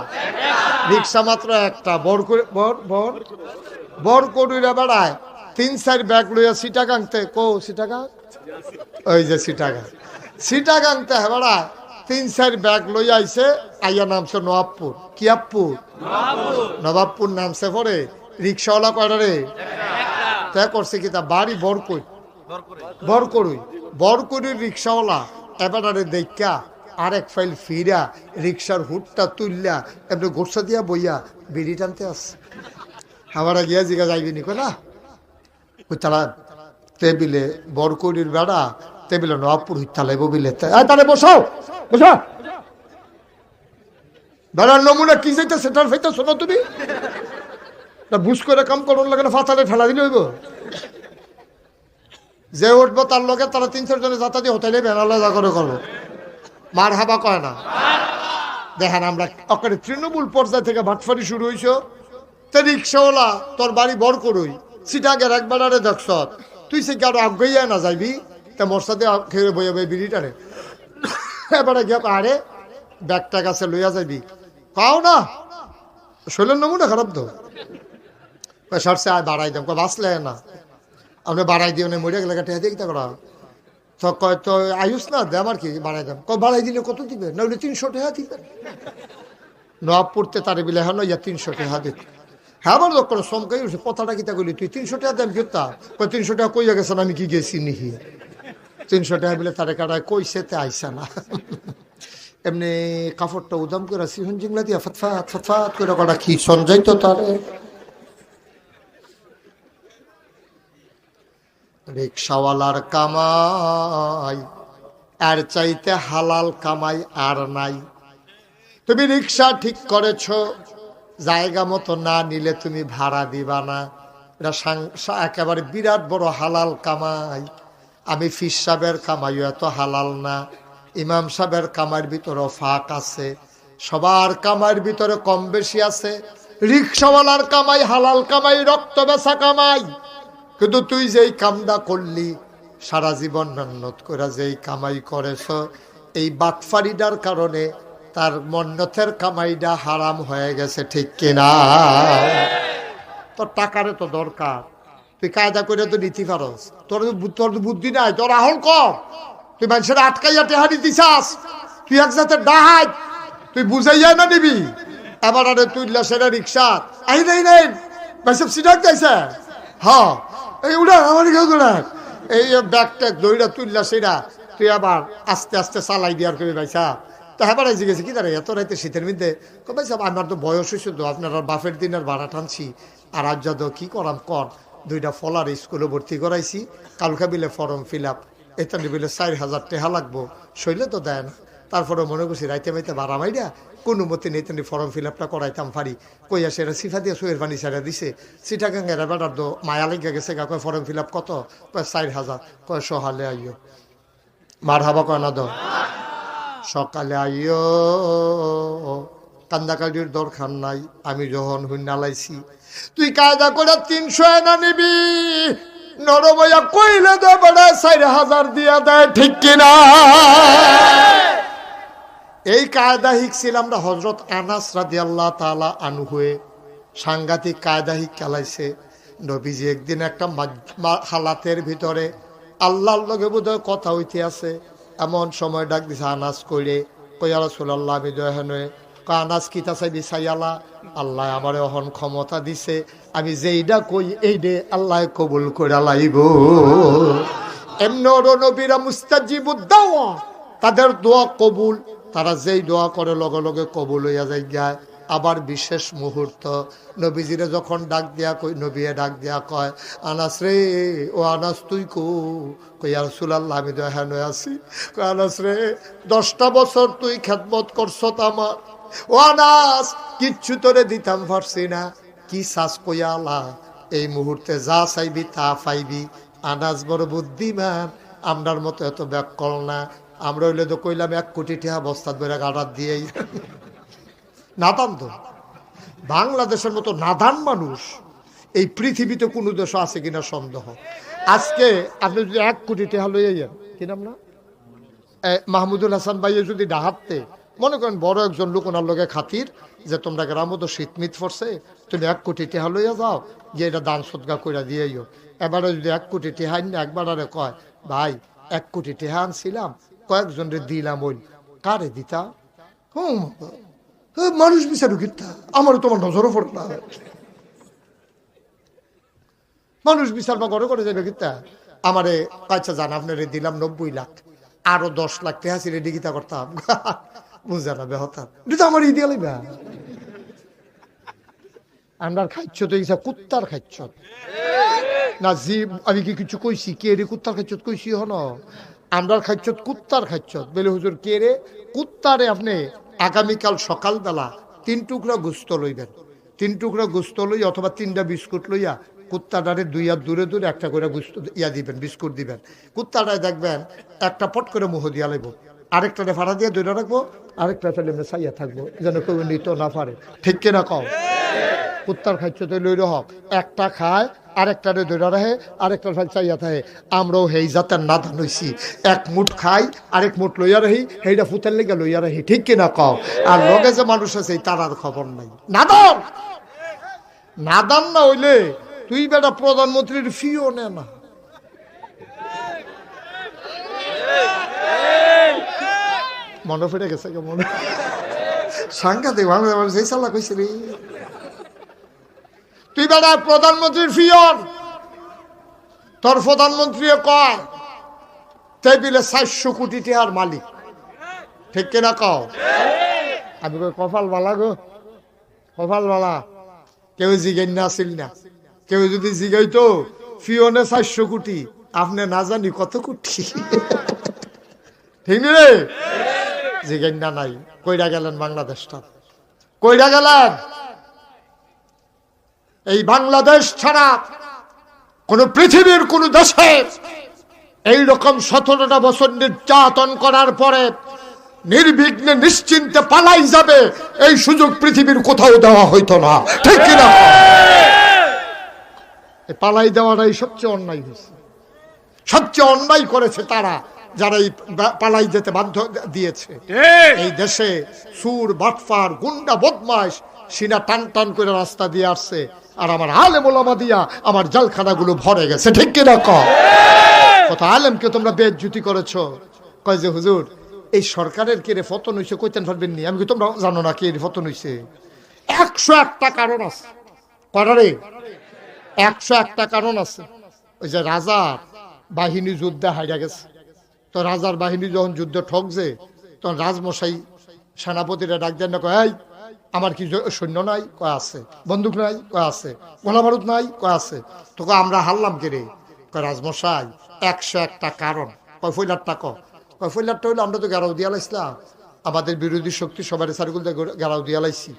রিক্সা মাত্র একটা। বর করিরা বেড়ায় 3-4 ব্যাগ লইয়া সিটাগাংতে সিটাগাং, ওই যে সিটাগাংতে বেড়ায় 3-4 ব্যাগ লইয়া আইছে, আইয়া নামছে নবাবপুর। কিয়াবপুর? নবাবপুর নামছে পরে রিক্সাওয়ালা কয়টা রে? তা করছে কি তা বাড়ি বরকরুই রিক্সাওয়ালা এবারে দেখা আরেক ফাইল ফিরা রিক্সার হুটটা তুললা এমনি গোসা দিয়া বইয়া বিড়ি টানতে আসছে। আমার গিয়া জিগা যাইবি নি না ওই তারা টেবিলে বরকরির বেড়া টেবিলে নবাবপুর হুইতালাই ববিলে তাহলে বসাও বেড়ার নমুনা কি যাইতে সেটার ফাইতে শোনো তুমি বুঝ করে কাম করুন লাগে না, ফাতালে ঠেলা দিলে হইব। যে উঠবো তার লোকে তারা 3-4 জনের যাতা দিয়ে হোটেলে বেড়ালে যা করে করবো, মার হাবা কয় না। দেখেন আমরা অকারে তৃণমূল পর্যায় থেকে ভাটফারি শুরু হইছ। তো রিক্সাওয়ালা তোর বাড়ি বড় করুই সিটাগের একবারে দেখছ তুই সে আরো আগাইয়া না যাইবি, তা মোর সাথে খেয়ে বইয়া বই বিড়ি টানে। এবারে গিয়ে আরে ব্যাগটা কাছে লইয়া যাইবি, পাও না শৈলের নমুনা খারাপ তো সরষে আয় বাড়াই দাম বাঁচলে না, আপনি বাড়াই দিও না মরিয়া গেলে টেহা দিয়ে করা তো কয় তো আয়ুষ না দে আমার কি বাড়াই দাম বাড়াই দিলে কত দিবে না 300 টাকা দিবেন। নবাবপুরতে তারে বিলে হলো ইয়া 300 টাকা দিত। হ্যাঁ আমার দোকানে চমকাই উঠছে, কথাটা কিতা করলি তুই 300 টাকা দেন কিতা? 300 টাকা কইয়া গেছেন আমি কি গেছি নিহি 300 টাকা বিলে তারে কাটায় কইছে তে আইসা না। এমনি কাপড়টা উদাম করে সিহন জিংলা দিয়া ফটফাট করে কটা কি সঞ্জয় তো তারে। রিক্সাওয়ালার কামাই আর চাইতে হালাল কামাই আর নাই। তুমি রিক্সা ঠিক করেছ, জায়গা মতো না নিলে তুমি ভাড়া দিবা না, এটা একেবারে বিরাট বড় হালাল কামাই। আমি ফিস সাহেবের কামাইও এত হালাল না, ইমাম সাহেবের কামাইয়ের ভিতরেও ফাঁক আছে, সবার কামাইয়ের ভিতরে কম বেশি আছে। রিক্সাওয়ালার কামাই হালাল কামাই, রক্ত বেচা কামাই। কিন্তু তুই যেই কামটা করলি সারা জীবন মেহনত করে যেই কামাই করেছ, এই বাটফারিটার কারণে তার মন্নতের কামাইটা হারাম হয়ে গেছে, ঠিক কিনা? তোর টাকারে তো দরকার, তুই কায়দা করে তো নিতে পারস, তোর তো বুদ্ধি নাই, তোর আহল কর। তুই মানুষের আটকাইয়া টেহা দিতে চাস, তুই এক জাতের ডাহাত, তুই বুঝাইয়া না নিবি। এবার আরে তুই সেটা রিক্সা আই নেই ভাইসব সিটাক যাইছে, হ্যাঁ এই উড়া আমার কেউ উড়াক এই ব্যাগ ট্যাগ দইরা তুললা সেটা তুই আবার আস্তে আস্তে চালাই দিয়ার করে ভাইসা। তো হ্যাঁ বাড়াই জিজ্ঞেস কি দাঁড়াই এত রাইতে শীতের মধ্যে ভাই সাহেব আমার তো বয়স হয়েছে তো, আপনার বাপের দিনের ভাড়া টানছি আর আজ যা কি করাম কর, 2টা ফলার স্কুলে ভর্তি করাইছি, কালকা বিলে ফর্ম ফিল আপ এতানি বিলে 4000 টাকা লাগবো, শৈলে তো দেয় না। তারপরে মনে করছি রাইতে মাইতে ভাড়া মাইরা কোনো মতে নেতানি ফর্ম ফিল আপটা করাইতাম পারি, কইয়া সেটা সিফা দিয়ে সোয়ের পানি সারা দিছে। সিটাগাঙ্গের বেটার তো মায়া লেগে গেছে, কয় ফর্ম ফিল আপ কত? কয় 4000, কয় সহালে আইও মার হাবা কয় না দো সকালে আইও, কান্দাকাটির দরকার নাই, আমি যখন হুন্না লাইছি। তুই কায়দা করে 300 এনা নিবি, নরবইয়া কইলে দে বড় 4000 দিয়া দেয়, ঠিক কিনা? এই কায়দা শিখছিলাম আমরা হযরত আনাস রাদিয়াল্লাহু তাআলা আনহু, সাংঘাতিক কায়দা শিখাইছে নবীজি। একদিন একটা হালাতের ভিতরে আল্লাহর লগে বোধহয় কথা হইতে আছে, এমন সময় ডাক দিছে আনাস কইরে, কইয়া রাসূলুল্লাহ আমি দয়াহনে আনাস কিতা চাইবি চাইয়ালা, আল্লাহ আমারে অহন ক্ষমতা দিছে, আমি যেইডা কই এইডে আল্লাহ কবুল করে লাইব। এমন নবীরা মুস্তাজিবুদ দাওয়া, তাদের দোয়া কবুল, তারা যেই দোয়া করে লগে লগে কবুল হইয়া যায়। আবার বিশেষ মুহূর্ত নবীজিরে যখন ডাক দিয়া কই, নবীয়ে ডাক দিয়া কয় আনাস রে, ও আনাস তুই কই ইয়া রাসূলুল্লাহ আমি দয়াহনে আছি। কয় আনাস রে 10টা বছর তুই খেদমত করছত আমার, ও আনাস কিচ্ছু তোরে দিতাম পারছি না, কি চাস কইয়া আল্লাহ এই মুহূর্তে যা চাইবি তা পাইবি। আনাস বড় বুদ্ধিমান, আমরার মতো এত ব্যাকল না, আমরা হইলে তো কইলাম 1 কোটি টাকা বস্তাত বেড়া গাড়ার দিয়েই নাতাম তো বাংলাদেশের মতো নাদান মানুষ এই পৃথিবীতে কোনো দেশ আছে কিনা সন্দেহ। আজকে আপনি যদি 1 কোটি টাকা লইয়া যান, কি নাম না মাহমুদুল হাসান ভাইয়ে যদি ডাহাতে মনে করেন বড় একজন লোক ওনার লোকে খাতির যে তোমরা গ্রামত শীতমিত পড়ছে, তুমি 1 কোটি টাকা লইয়া যাও, যে এটা দান সদকা কইরা দিয়েও। এবারে যদি 1 কোটি টাকা আন না, একবার আরে কয় ভাই 1 কোটি টাকা আনছিলাম, কয়েকজনের দিলাম, ওই কারে দিতা? মানুষ বিচারু কিতা, আমারও তোমার নজরও পড়ে না। মানুষ বিচার বা ঘরে করে যাবে কিতা, আমারে আচ্ছা জান আপনারে দিলাম 90 লাখ, আরো 10 লাখ টাকা ছিল ডিগিতা করতাম, বুঝা না বেহতাম, এটা আমার ইডিয়া লাগবে। আমরা খাইছ তো ইসা কুত্তার খাইছ না, জি আমি কি কিছু কইছি? কে রে কুত্তার খাইছ কইছি? হন আমরা খাইছ কুত্তার খাইছ বলে হুজুর কে রে? কুত্তারে আপনি আগামীকাল সকালবেলা 3 টুকরা গোস্ত লইবেন, 3 টুকরা গোস্ত লই অথবা 3টা বিস্কুট লইয়া কুত্তাটারে 2 হাত দূরে দূরে একটা করে গোস্ত ইয়া দিবেন, বিস্কুট দিবেন। কুত্তাটায় দেখবেন একটা পট করে মুহ দিয়া লাগবো, আরেকটারে ফাড়া দিয়ে দূরে রাখবো, আরেকটা ফেলে চাইয়া থাকবো যেন কেউ নিত না পারে। ঠিক কিনা কও? কুত্তার খাইছ তো লই রহ, একটা খায় আরেকটারে দূরে রাখে, আরেকটা ফেলে চাইয়া থাকে। আমরাও হেই জাতের নাদান হইছি, 1 মুঠ খাই আরেক মুঠ লইয়া রাহি, সেইটা ফুতের লেগে লইয়া রাহি। ঠিক কিনা কও? আর লগে যে মানুষ আছে তার আর খবর নাই। নাদান নাদান না হইলে তুই বেটা প্রধানমন্ত্রীর ফিও নে না। মনে ফিরে গেছে কেমন সাংঘাতিক মানুষ এই চালা কইছে রে, তুই বেটা প্রধানমন্ত্রীর ফিওন, তোর প্রধানমন্ত্রী কয় টেবিলে 400 কোটি টাকার মালিক। ঠিক কিনা কও? আমি কই কপাল বালা গো, কপাল বালা। কেউ জিগাই না আসিল না, কেউ যদি জিগাইতো ফিওনে 400 কোটি, আপনি না জানি কত কোটি। ঠিক রে? জিগাই না নাই। কইরা গেলেন বাংলাদেশটা, কইরা গেলেন। এই বাংলাদেশ ছাড়া কোন পৃথিবীর কোন দেশে এইরকম 17টা বছর নির্যাতন করার পরে নির্বিঘ্নে নিশ্চিন্তে পালাই যাবে, এই সুযোগ পৃথিবীর কোথাও দেওয়া হইতো না। ঠিক কিনা? পালাই দেওয়াটাই সবচেয়ে অন্যায় হয়েছে, সবচেয়ে অন্যায় করেছে তারা যারা এই পালাই যেতে বাধ্য দিয়েছে। এই দেশে সুর বাটফার গুন্ডা বদমাশ সিনা টান টান করে রাস্তা দিয়ে আসছে, আর আমার আলেম ওলামা দিয়া আমার জেলখানাগুলো ভরে গেছে। ঠিক কিনা কও? কত আলেমকে তোমরা বেইজ্জতি করেছো। কয় যে হুজুর এই সরকারের কে রে পতন হইছে, কইতেন পারবেন নি? আমি কি তোমরা জানো না কে রে পতন হইছে? 101টা কারণ আছে। কটারে? 101টা কারণ আছে। ওই যে রাজার বাহিনী যুদ্ধে হারিয়ে গেছে, তো রাজার বাহিনী যখন যুদ্ধ ঠকছে তখন রাজমশাই সেনাপতিরা ডাক দেন না, কয় আমার কি সৈন্য নাই? কয় আছে। বন্দুক নাই? কয় আছে। গোলা বারুদ নাই? কয় আছে। তো আমরা হারলাম কে রে? কয় রাজমশাই 101টা কারণ। কয় ফইলারটা কয় ফইলারটা হইলো আমরা তো গেরাও দিয়া লাইছিলাম, আমাদের বিরোধী শক্তি সবার সার্কুল গেরাও দিয়া লাইছি,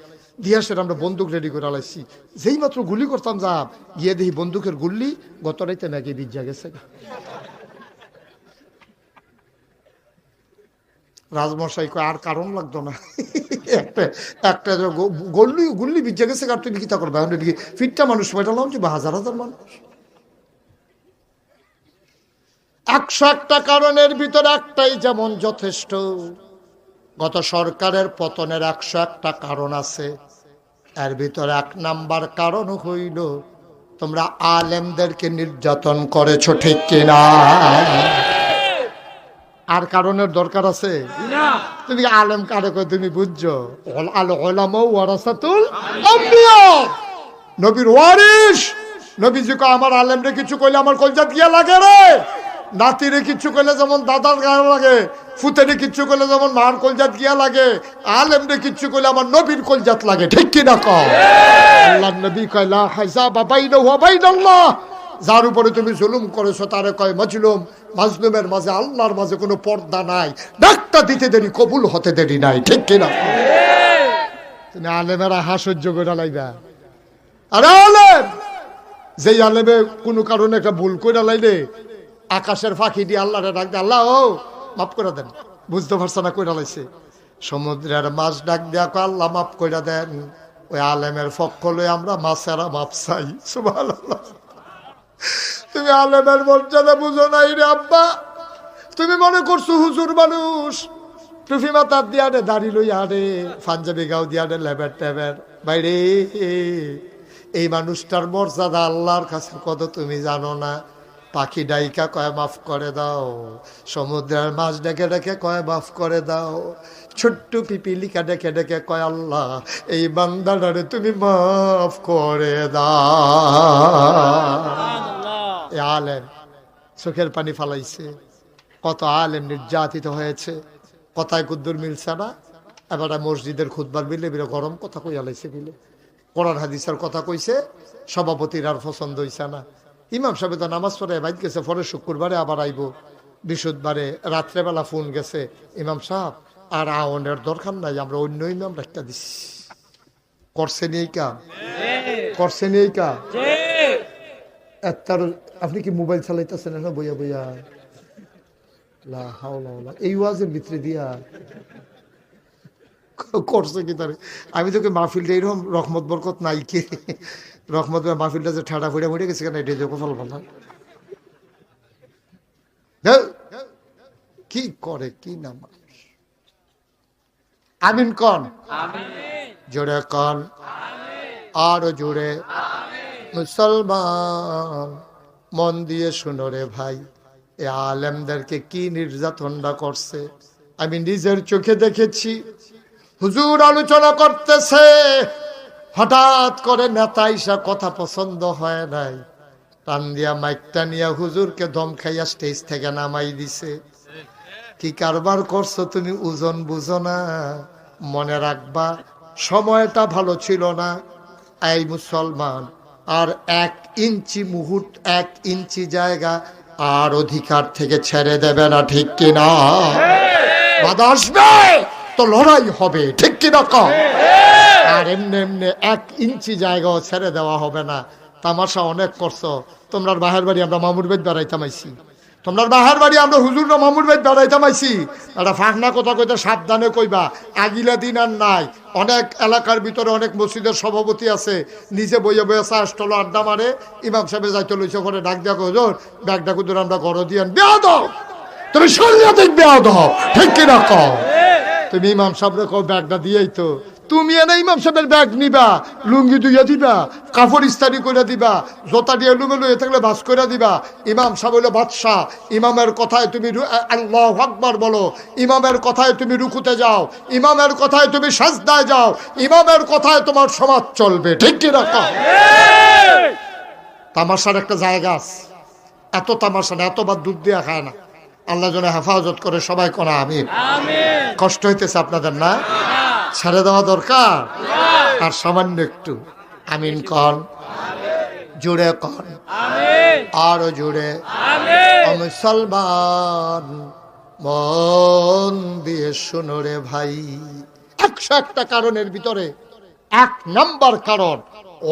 দিয়া সেটা আমরা বন্দুক রেডি করে লাইছি। যেই মাত্র গুলি করতাম যা গিয়ে দেখি বন্দুকের গুল্লি গত রাইতে নাকি বিজ্জা গেছে। রাজমশাই কয় আর কারণ লাগতো না, একটা গুল্লি বিজ্জা গেছে, আর তুমি কি তা করবে? ফিটটা মানুষ মেটালাম যে হাজার হাজার মানুষ। 101টা কারণের ভিতরে একটাই যেমন যথেষ্ট। গত সরকারের পতনের 101টা কারণ আছে, এর ভিতরে 1 নাম্বার কারণ হইল তোমরা আলেমদেরকে নির্যাতন করেছো। ঠিক কিনা? আর কারণের দরকার আছে? তুমি আলেম কারে কই তুমি বুঝছো? আল উলামা ওয়ারাসাতুল আম্বিয়া, নবীর ওয়ারিস। নবীজি কয় আমার আলেমরে কিছু কইলে আমার কলজা দিয়া লাগে রে, নাতিরে কিচ্ছু কইলে যেমন দাদার গায়ে লাগে, ফুতেরে কিচ্ছু কইলে যেমন মার কলজাত গিয়া লাগে, আলেমরে কিচ্ছু কইলে আমার নবীর কলজাত লাগে। ঠিক কিনা কও? আল্লাহর নবী কয় লা হাসাবা বাইনাহু ওয়া বাইনাল্লাহ, যার উপরে তুমি জুলুম করেছো তারে কয় মাজলুম। মাজলুমের মাঝে আল্লাহর মাঝে কোনো পর্দা নাই, ডাকটা দিতে দেরি কবুল হতে দেরি নাই। ঠিক কিনা? তুমি আলেমেরা হাসহ্য করে লাইবা। আরে আলেম যেই আলেমে কোনো কারণে একটা ভুল করে লাইলে আকাশের ফাঁকি দিয়ে আল্লাহরে ডাক দে, আল্লাহ ও মাফ করে দেন, বুঝতে পারছে না কইরা লাইছে। সমুদ্রের মাছ ডাক দেয়া কয় আল্লাহ মাফ কইরা দেন, ওই আলেমের পক্ষ লয়ে আমরা মাছেরা মাপ চাই। সুবহানাল্লাহ। তুমি আলেমের মর্যাদা বুঝো নাই রে আব্বা। তুমি মনে করছো হুজুর মানুষ, টুফি মাথার দিয়া রে, দাড়ি লইয়া রে, পাঞ্জাবি গাও দিয়া রে, লেবের টেবের। বাইরে এই মানুষটার মর্যাদা আল্লাহর কাছে কত তুমি জানো না। পাখি ডাইকা কয় মাফ করে দাও, সমুদ্রের মাছ ডেকে ডেকে কয় মাফ করে দাও, ছোট্ট পিপিলিকা ডেকে ডেকে কয় আল্লাহ এই বান্দাটারে তুমি মাফ করে দাও। এ আলেম চোখের পানি ফালাইছে, কত আলেম নির্যাতিত হয়েছে, কথায় কুদ্দুর মিলছে না। এবার মসজিদের খুতবার বিলে বিলে গরম কথা কই আলাইছে বিলে, কোরআন হাদিসের কথা কইছে, সভাপতির আর পছন্দ হইছে না। ইমাম সাহেব তো নামাজ পড়ে বাইর গেছে, পরে শুক্রবারে আবার আইব, বৃহস্পতিবারে রাত্রেবেলা ফোন গেছে, ইমাম সাহেব আর আওনের দরকার নাই, আমরা অন্য ইমাম রাখতে দিচ্ছি। করছেন এই কাম, করছেন এই কাম। আপনি কি মোবাইল চালাইতেছেন না বইয়া বইয়া? এই ওয়াজের ভিতরে দিয়া করছে কি তারে? আমি তোকে মাহফিলটা এরকম রহমত বরকত নাই কে, রহমত মাহফিলটা যে ঠাডা ফুড়ে মরে গেছে কেন, এটা কপাল ভালো কি করে কি না মানুষ। আমিন কন, জোরে কন, আরো জোরে। মুসলমান মন দিয়ে শুনো রে ভাই, এ আলেমদেরকে কি নির্যাতনটা করছে আমি নিজের চোখে দেখেছি। হুজুর আলোচনা করতেছে, হঠাৎ করে নেতা ইসা কথা পছন্দ হয় নাই, টান দিয়া মাইকটা নিয়া হুজুরকে দম খাইয়া স্টেজ থেকে নামাই দিছে। কি কারবার করছো তুমি ওজন বুঝো না? মনে রাখবা সময়টা ভালো ছিল না। এই মুসলমান আর 1 ইঞ্চি মুহূর্ত, 1 ইঞ্চি জায়গা আর অধিকার থেকে ছেড়ে দেবে না, ঠিক কিনা? বাধা আসবে তো লড়াই হবে, ঠিক কিনা কম? আর এমনি এমনি 1 ইঞ্চি জায়গাও ছেড়ে দেওয়া হবে না। তামাশা অনেক করছো তোমরা। বাহের বাড়ি আমরা মামুর বেদ বেড়াইতাম আইছি, তোমরা বাহের বাড়ি আমরা হুজুর মামুর বেদ বেড়াইতাম আইছি। একটা ফাঁকনা কথা কইতে সাবধানে কইবা, আগিলা দিন আর নাই। অনেক এলাকার ভিতরে অনেক মসজিদের সভাপতি আছে, নিজে বইয়ে বইয়ে চাষটলো আড্ডা মারে, ইমাম সাহেব যাইতে লইছে করে ডাক দিয়া হুজুর ব্যাগটা কুদুর আমরা ঘর দিয়ান। বেয়া দাও তুমি, শরীয়তে দেখবে দাও, ঠিক কিনা কও? তুমি ইমাম সাহেবরে কও ব্যাগটা দিয়েই তো, তুমি এনে ইমাম সাহেবের ব্যাগ নিবা, লুঙ্গি দুইয়া দিবা, কাপড় ইস্তারি করে দিবা, জোতা দিয়ে লুঙ্গি লইয়া থাকলে বাস করে দিবা। ইমাম সাহেব হলো বাদশাহ, ইমামের কথায় তুমি আল্লাহু আকবার বলো, ইমামের কথায় তুমি রুকুতে যাও, ইমামের কথায় তুমি সাজদায় যাও, ইমামের কথায় তোমার সমাজ চলবে, ঠিক কি রকম? তামাশার একটা জায়গা আছে, এত তামাশা না, এতবার দুধ দিয়া খায় না। আল্লাহ যেন হেফাজত করে, সবাই কোনা আমিন। কষ্ট হইতেছে আপনাদের না? ছেড়ে দেওয়া দরকার আর সামান্য একটু আমিন কন, জুড়ে কন, আরো জুড়ে। মুসলমান মন দিয়ে শুনো রে ভাই, 101টা কারণের ভিতরে 1 নাম্বার কারণ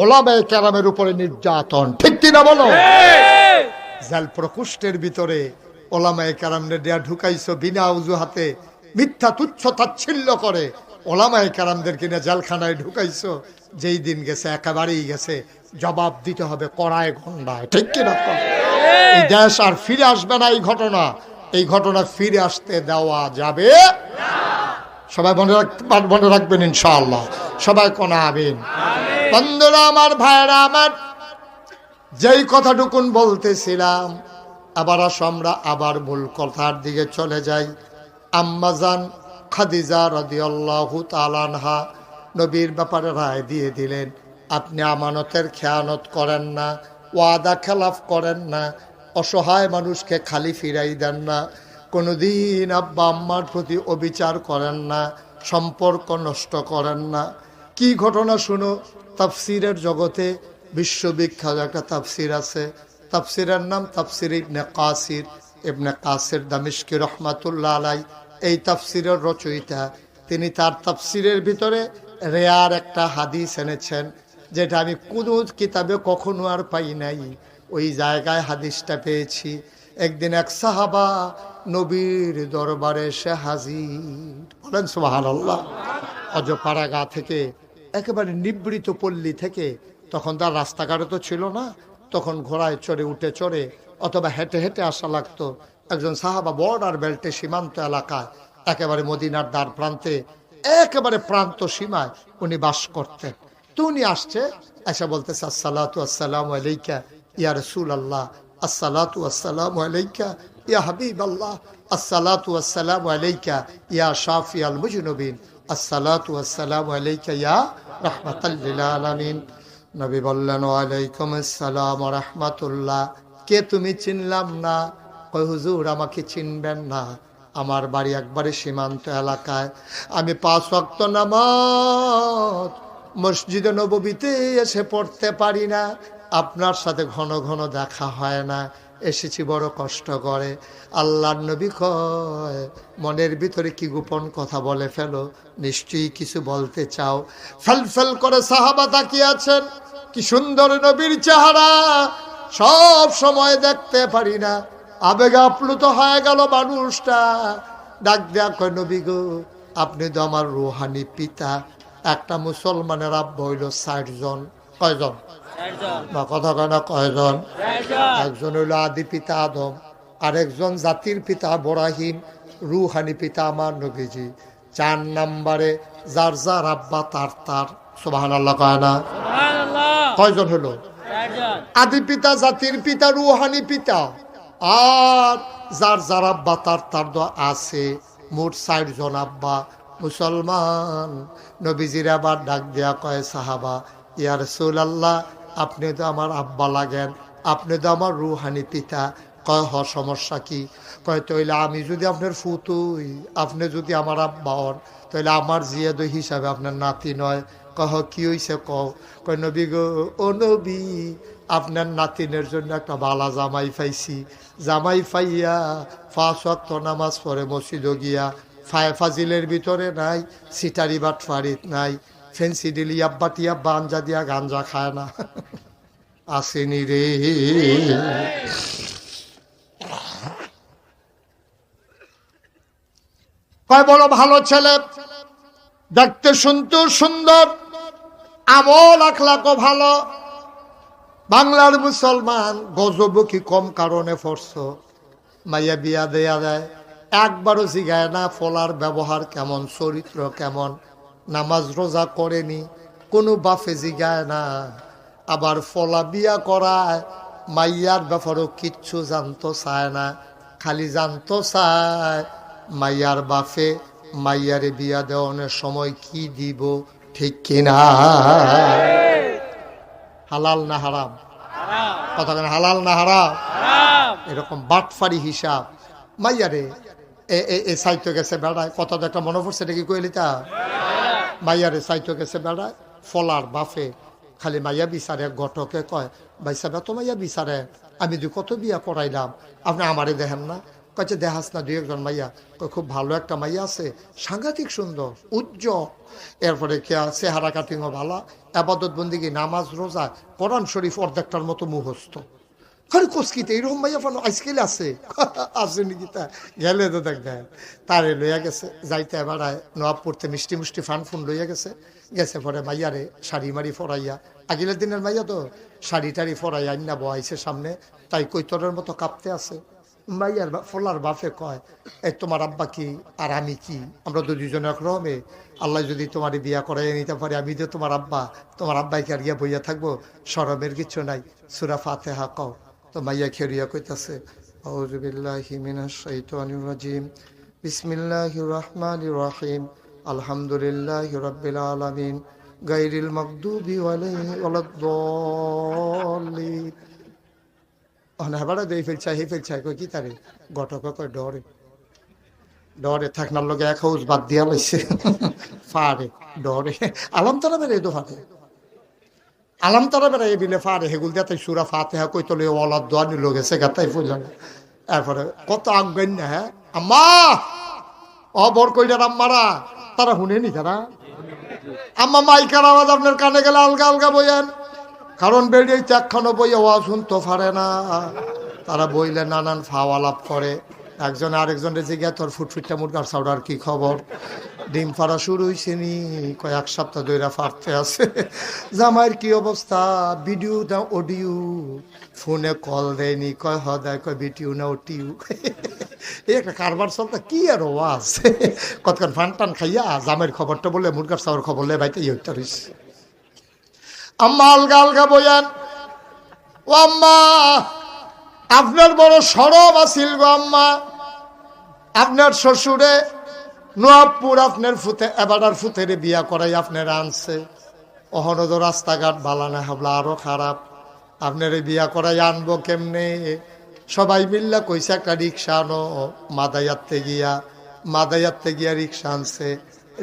ওলামায়ে কেরামের উপরে নির্যাতন, ঠিক কিনা বলো? জেল প্রকোষ্ঠের ভিতরে ওলামায়ে কেরামদের দেয়া ঢুকাইছো বিনা অজুহাতে, মিথ্যা তুচ্ছ তাচ্ছিল্য করে ওলামায়ে কেরামদের কিনে জেলখানায় ঢুকাইছো। যেই দিন গেছে একেবারেই গেছে, জবাব দিতে হবে কড়ায় গন্ডায়, ঠিক কিনা? এই দেশ আর ফিরে আসবে না। এই ঘটনা ফিরে আসতে দেওয়া যাবে না। সবাই মনে রাখবেন ইনশাআল্লাহ, সবাই কোনা আমিন। বন্ধুরা আমার, ভাইরা আমার, যেই কথাটুকুন বলতেছিলাম, আবার আমরা আবার মূল কথার দিকে চলে যাই। আম্মাজান খাদিজা রাদিয়াল্লাহু তাআলা আনহা নবীর ব্যাপারে রায় দিয়ে দিলেন, আপনি আমানতের খেয়ানত করেন না, ওয়াদা খেলাফ করেন না, অসহায় মানুষকে খালি ফিরাই দেন না, কোনোদিন আব্বা আম্মার প্রতি অবিচার করেন না, সম্পর্ক নষ্ট করেন না। কি ঘটনা শুনো। তাফসিরের জগতে বিশ্ববিখ্যাত একটা তাফসির আছে, তাফসিরের নাম তাফসির ইবনে কাসির। ইবনে কাসির দামিশকি রহমাতুল্লাহ আলাই এই তাফসিরের রচয়িতা। তিনি তার তাফসিরের ভিতরে রেয়ার একটা হাদিস এনেছেন, যেটা আমি কোনো কিতাবে কখনো আর পাই নাই। ওই জায়গায় হাদিসটা পেয়েছি। একদিন এক সাহাবা নবীর দরবারে এসে হাজির, বলেন সুবহানাল্লাহ। অজপাড়াগা থেকে একেবারে নিবৃত পল্লী থেকে, তখন তার রাস্তাঘাটে তো ছিল না, তখন ঘোড়ায় চড়ে উঠে চড়ে অথবা হেঁটে হেঁটে আসা লাগতো। একজন সাহাবা বর্ডার বেল্টে সীমান্ত এলাকায় একেবারে মদিনার দ্বার প্রান্তে একেবারে প্রান্ত সীমায় উনি বাস করতেন। তো উনি আসছে, এসে বলতেছে আসসালাতু আসসালামু আলাইকা ইয়া রাসূলুল্লাহ, আসসালাতু আসসালামু আলাইকা ইয়া হাবিবাল্লাহ, আসসালাতু আসসালামু আলাইকা ইয়া শাফিয়াল মুজনুবিন, আসসালাতু আসসালামু আলাইকা ইয়া রাহমাতাল লিল আলামিন। নবী বললেন ওয়ালাইকুম আসসালাম ওয়া রাহমাতুল্লাহ। কে তুমি? চিনলাম না। কই হুজুর আমাকে চিনবেন না, আমার বাড়ি একবারে সীমান্ত এলাকায়, আমি 5 ওয়াক্ত নামাজ মসজিদে নববীতে এসে পড়তে পারি না, আপনার সাথে ঘন ঘন দেখা হয় না, এসেছি বড় কষ্ট করে। আল্লাহর নবী কয় মনের ভিতরে কি গোপন কথা বলে ফেলো, নিশ্চয়ই কিছু বলতে চাও। ফেল করে সাহাবা তাকিয়ে আছেন, কি সুন্দর নবীর চেহারা, সব সময় দেখতে পারি না, আবেগে আপ্লুত হয়ে গেল মানুষটা। ডাক দেয়া কয় নবী গো, আপনি তো আমার রুহানি পিতা। একটা মুসলমানের আব্বা হইল 60 জন। কয়জন? বা কথা কয় না কয়জন? একজন হইল আদি পিতা আদম, আরেকজন জাতির পিতা ইব্রাহিম, রুহানি পিতা আমার নবীজি। 4 নম্বরে যার যার আব্বা তার সুবহানাল্লাহ কয় না? কয়জন হলো? আদি পিতা, জাতির পিতা, রুহানি পিতা, আর যার যার আব্বা তার আছে, মোট 60 জন আব্বা মুসলমান। নবীজির আবার ডাক দেয়া কয় সাহাবা, ইয়া রাসূলুল্লাহ আপনি তো আমার আব্বা লাগেন, আপনি তো আমার রুহানি পিতা। কয় হ, সমস্যা কি? কয় তইলে আমি যদি আপনার ফুতুই, আপনি যদি আমার আব্বা হন, তাহলে আমার জিয়াদ হিসাবে আপনার নাতি নয়। কহ কি হইছে কও? কয় নবী গো, ও নবী আপনার নাতিনের জন্য একটা বালা জামাই পাইছি, জামাই পাইয়া 5 ওয়াক্ত নামাজ পড়ে মসজিদে গিয়া, ফাজিলের ভিতরে নাই, সিটারি বাট ফারিত নাই, ফেন্সি ডিলি আব্বা টিয়া বাঞ্জা দিয়া গাঞ্জা খায় না। আসেনি রে। কয় বড় ভালো ছেলে, দেখতে শুনতে সুন্দর, আমল আখলাকও ভালো। বাংলার মুসলমান গজব কি কম কারণে পড়ছ? মাইয়া বিয়া দেয়া দেয়, একবারও জিগায় না ফলার ব্যবহার কেমন, চরিত্র কেমন, নামাজ রোজা করেনি, কোনো বাফে জিগায় না। আবার ফলা বিয়া করায়, মাইয়ার ব্যাপারও কিচ্ছু জানতো চায় না, খালি জানতো চায় মাইয়ার বাফে মাইয়ারে বিয়া দেওয়ানোর সময় কি দিব, ঠিক কিনা? হালাল না হারাম? কথা কেন হালাল না হারাম? এরকম বাটফারি হিসাব। মাইয়ারে এ সাইতো গেছে বেড়ায়, কথা তো একটা মনে পড়ছে, এটা কি কইলি তা? মাইয়ারে সাইতো গেছে বেড়ায়, ফলার বাফে খালি মাইয়া বিচারে, ঘটকে কয় ভাই সাহেব এত মাইয়া বিচারে, আমি দুই কত বিয়া করাইলাম, আপনি আমারে দেখেন না? কয়েছে দেখাস না 2-1 মাইয়া? খুব ভালো একটা মাইয়া আছে, সাংঘাতিক সুন্দর, উজ্জ্বল, এরপরে চেহারা কাটিংও ভালো, আবাদত বন্দিগি, নামাজ রোজা, কোরআন শরীফ অর্ধেকটার মতো মুখস্থ। খালি কোসকিতে এইরকম মাইয়া ফানো আজকাল আছে, আছে নাকি? তা গেলে তো দেখবেন তারে লইয়া গেছে, যাইতে বেড়ায় নবাব পড়তে মিষ্টি মুষ্টি ফান ফুন লইয়া গেছে পরে মাইয়ারে শাড়ি মারি ফরাইয়া, আগিলের দিনের মাইয়া তো শাড়ি টাড়ি ফরাইয়া আইনা বয়াইছে সামনে, তাই কৈতরের মতো কাঁপতে আছে। মাইয়ার ফলার বাপে কয়, এই তোমার আব্বা কি আর আমি কি, আমরা তো দুজনে একরকমে, আল্লাহ যদি তোমার বিয়া করাই নিতে পারি, আমি তো তোমার আব্বাইকে আর গিয়া বইয়া থাকবো, শরমের কিছু নাই, সূরা ফাতিহা কও। তো মাইয়া খেরিয়া কইতাছে, আউযু বিল্লাহি মিনাশ শাইতানির রাজিম, বিসমিল্লাহির রাহমানির রহিম, আলহামদুলিল্লাহি রাব্বিল আলামিন, গায়রিল মাগদুবি আলাইহিম ওয়ালাদ-দাল্লিন। অনাবারে দেই ফেলছাই কই কি তারে ঘটক কই ডরে থাকনার লগে এক হাউস বাদ দিয়া লইছে, ফারে ডরে আলাম তারা বেরে দো ফাতে আলাম তারা বেড়া এই বিলে ফারে হেগুল দিয়া তাই সূরা ফাতিহা কই তলে ওয়ালাদ দোয়ানি লোক এসে গাতাই ফুললাম। এরপরে কত আজ্ঞান না, হ্যাঁ আম্মা ও বর কইডার আম্মারা, তারা শুনেনি, তারা আম্মা মাইকার আওয়াজ আপনার কানে গেলে আলগা আলগা বইয়েন, কারণ বেরিয়ে চাকখানো বইয়ে ওয়াজ শুনতে পারে না, তারা বইলে নানান ফাওয়ালাপ করে, একজন আরেকজনের জিজ্ঞাসা তোর ফুটফুটটা মুরগার চাউডার কি খবর, ডিম ফাড়া শুরু হয়েছে নি, কয়েক সপ্তাহ ধরে ফাড়তে আছে। জামাইয়ের কি অবস্থা, ভিডিও না অডিও, ফোনে কল দেয়নি, কয় হ দেয়, কয় ভিডিও না ওটিও। এই একটা কারবার চলতা কি আর ওয়াজ, কতক্ষণ ফান টান খাইয়া জামাইয়ের খবরটা বলে মুরগার চাউর খবর লে ভাইতে ইয়ে রয়েছে। আম্মা আলগা আলগা বয়ান, ও আম্মা আপনার বড় সরব আছিল গো আম্মা, আপনার শ্বশুরে নোয়াবপুর আপনার ফুতে এবার ফুতের বিয়া করাই আপনার আনছে, অহনদ রাস্তাঘাট বালানা হাবলা আরো খারাপ, আপনার বিয়া করাই আনবো কেমনে, সবাই মিল্লা কইছে একটা রিক্সা আনো, মাদায়াতে গিয়া রিক্সা আনছে,